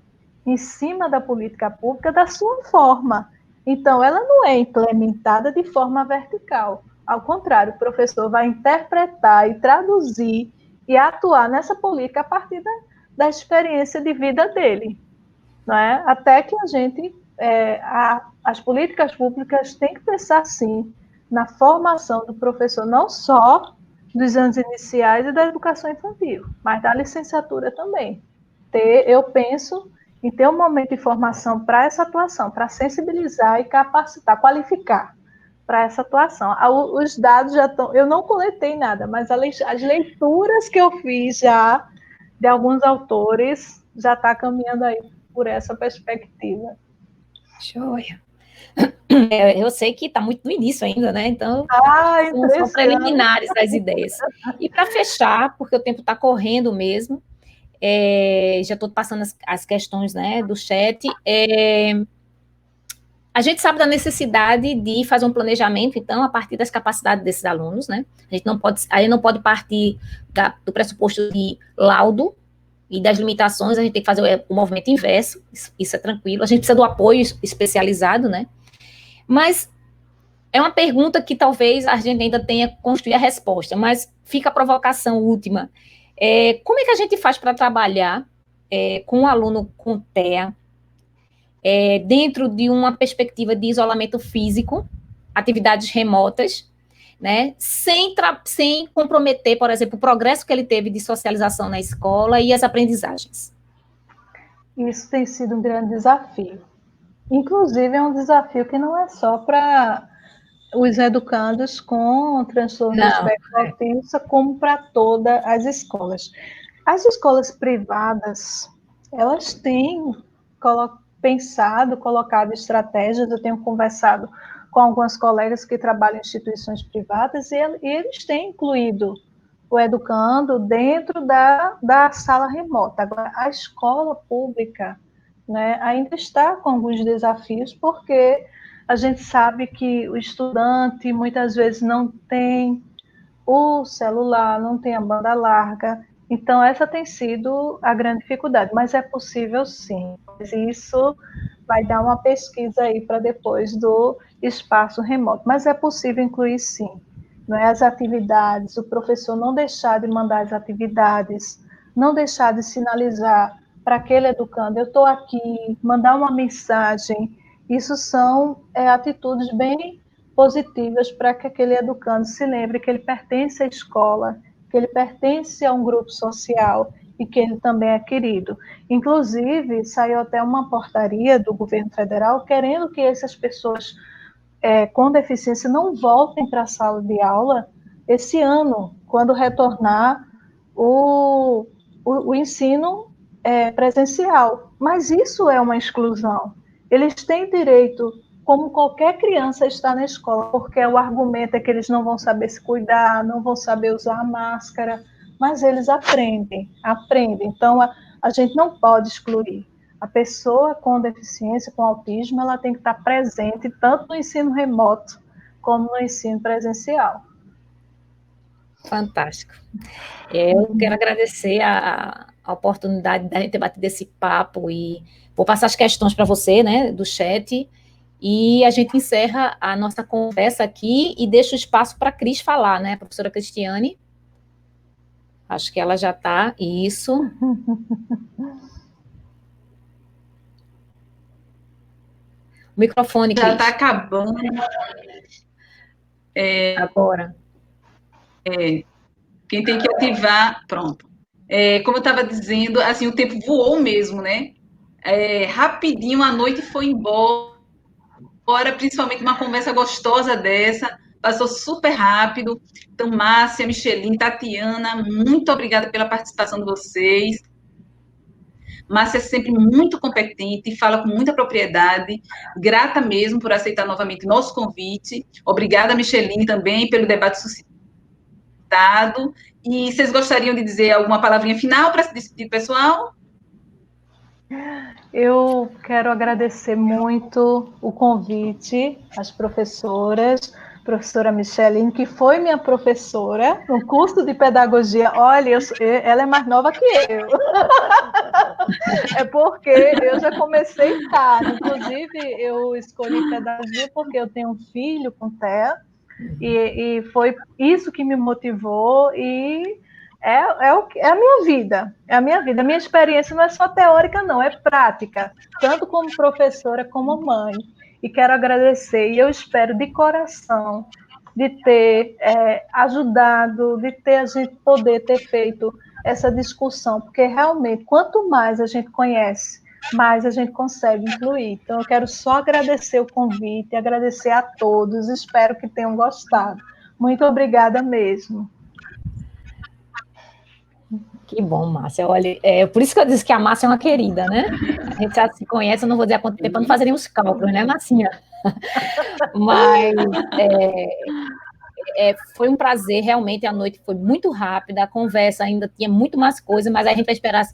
em cima da política pública da sua forma. Então, ela não é implementada de forma vertical. Ao contrário, o professor vai interpretar e traduzir e atuar nessa política a partir da experiência de vida dele. Não é? Até que a gente, as políticas públicas têm que pensar, sim, na formação do professor, não só dos anos iniciais e da educação infantil, mas da licenciatura também. Eu penso em ter um momento de formação para essa atuação, para sensibilizar e capacitar, qualificar para essa atuação. Os dados já estão... Eu não coletei nada, mas as leituras que eu fiz já de alguns autores já está caminhando aí por essa perspectiva. Joia. Eu sei que está muito no início ainda, né? Então, são preliminares das ideias. E para fechar, porque o tempo está correndo mesmo, já estou passando as questões, né, do chat. A gente sabe da necessidade de fazer um planejamento, então, a partir das capacidades desses alunos, né? A gente não pode partir do pressuposto de laudo e das limitações, a gente tem que fazer o movimento inverso, isso é tranquilo. A gente precisa do apoio especializado, né? Mas é uma pergunta que talvez a gente ainda tenha que construir a resposta, mas fica a provocação última. Como é que a gente faz para trabalhar com um aluno com TEA, dentro de uma perspectiva de isolamento físico, atividades remotas, né, sem comprometer, por exemplo, o progresso que ele teve de socialização na escola e as aprendizagens? Isso tem sido um grande desafio. Inclusive, é um desafio que não é só para os educandos com transtorno do espectro autista, como para todas as escolas. As escolas privadas, elas têm colocado estratégias, eu tenho conversado com algumas colegas que trabalham em instituições privadas, e eles têm incluído o educando dentro da sala remota. Agora, a escola pública, né, ainda está com alguns desafios, porque a gente sabe que o estudante muitas vezes não tem o celular, não tem a banda larga, então essa tem sido a grande dificuldade, mas é possível sim. Isso vai dar uma pesquisa aí para depois do espaço remoto, mas é possível incluir sim, não é, as atividades, o professor não deixar de mandar as atividades, não deixar de sinalizar para aquele educando, eu estou aqui, mandar uma mensagem, isso são atitudes bem positivas para que aquele educando se lembre que ele pertence à escola, que ele pertence a um grupo social e que ele também é querido. Inclusive, saiu até uma portaria do governo federal querendo que essas pessoas com deficiência não voltem para a sala de aula esse ano, quando retornar o ensino presencial. Mas isso é uma exclusão. Eles têm direito, como qualquer criança, a estar na escola, porque o argumento é que eles não vão saber se cuidar, não vão saber usar a máscara, mas eles aprendem. Então, a gente não pode excluir. A pessoa com deficiência, com autismo, ela tem que estar presente tanto no ensino remoto como no ensino presencial. Fantástico. Eu quero agradecer a oportunidade da gente ter batido esse papo e vou passar as questões para você, né, do chat, e a gente encerra a nossa conversa aqui e deixa o espaço para a Cris falar, né, a professora Cristiane. Acho que ela já está, isso. O microfone, Cris. Já está acabando. Agora. Quem tem que ativar, pronto. Como eu estava dizendo, assim, o tempo voou mesmo, né? Rapidinho a noite foi embora, principalmente uma conversa gostosa dessa, passou super rápido. Então, Márcia, Micheline, Tatiana, muito obrigada pela participação de vocês. Márcia é sempre muito competente, fala com muita propriedade, grata mesmo por aceitar novamente nosso convite. Obrigada, Micheline, também pelo debate suscitado. E vocês gostariam de dizer alguma palavrinha final para se despedir, pessoal? Eu quero agradecer muito o convite às professoras, professora Micheline, que foi minha professora no curso de pedagogia. Olha, ela é mais nova que eu. É porque eu já comecei tarde. Inclusive, eu escolhi pedagogia porque eu tenho um filho com TEA, e foi isso que me motivou, e é a minha vida, é a minha vida. A minha experiência não é só teórica, não, é prática, tanto como professora como mãe. E quero agradecer, e eu espero de coração de ter ajudado, de ter a gente poder ter feito essa discussão, porque realmente, quanto mais a gente conhece, mais a gente consegue incluir. Então, eu quero só agradecer o convite, agradecer a todos, espero que tenham gostado. Muito obrigada mesmo. Que bom, Márcia. Olha, por isso que eu disse que a Márcia é uma querida, né? A gente já se conhece, eu não vou dizer há quanto tempo, para não fazer nenhum cálculos, né, Marcinha? Mas foi um prazer, realmente, a noite foi muito rápida, a conversa ainda tinha muito mais coisa, mas a gente vai esperar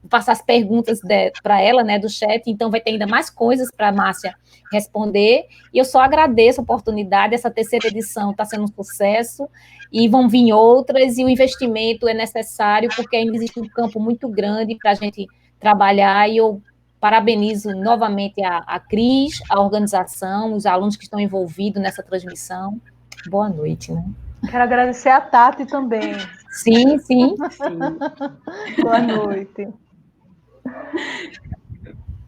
passar as perguntas para ela, né, do chat, então vai ter ainda mais coisas para a Márcia responder, e eu só agradeço a oportunidade, essa terceira edição está sendo um sucesso, e vão vir outras, e o investimento é necessário, porque ainda existe um campo muito grande para a gente trabalhar, e eu parabenizo novamente a Cris, a organização, os alunos que estão envolvidos nessa transmissão. Boa noite, né? Quero agradecer a Tati também. Sim, sim. Boa noite.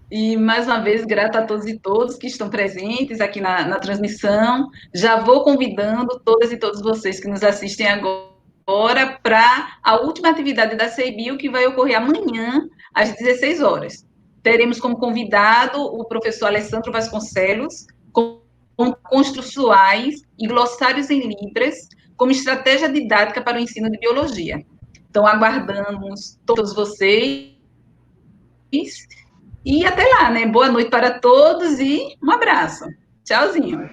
E, mais uma vez, grata a todos e todos que estão presentes aqui na transmissão. Já vou convidando todas e todos vocês que nos assistem agora para a última atividade da CEBIL, que vai ocorrer amanhã, às 16 horas. Teremos como convidado o professor Alessandro Vasconcelos, com construções e glossários em Libras, como estratégia didática para o ensino de biologia. Então, aguardamos todos vocês e até lá, né? Boa noite para todos e um abraço. Tchauzinho.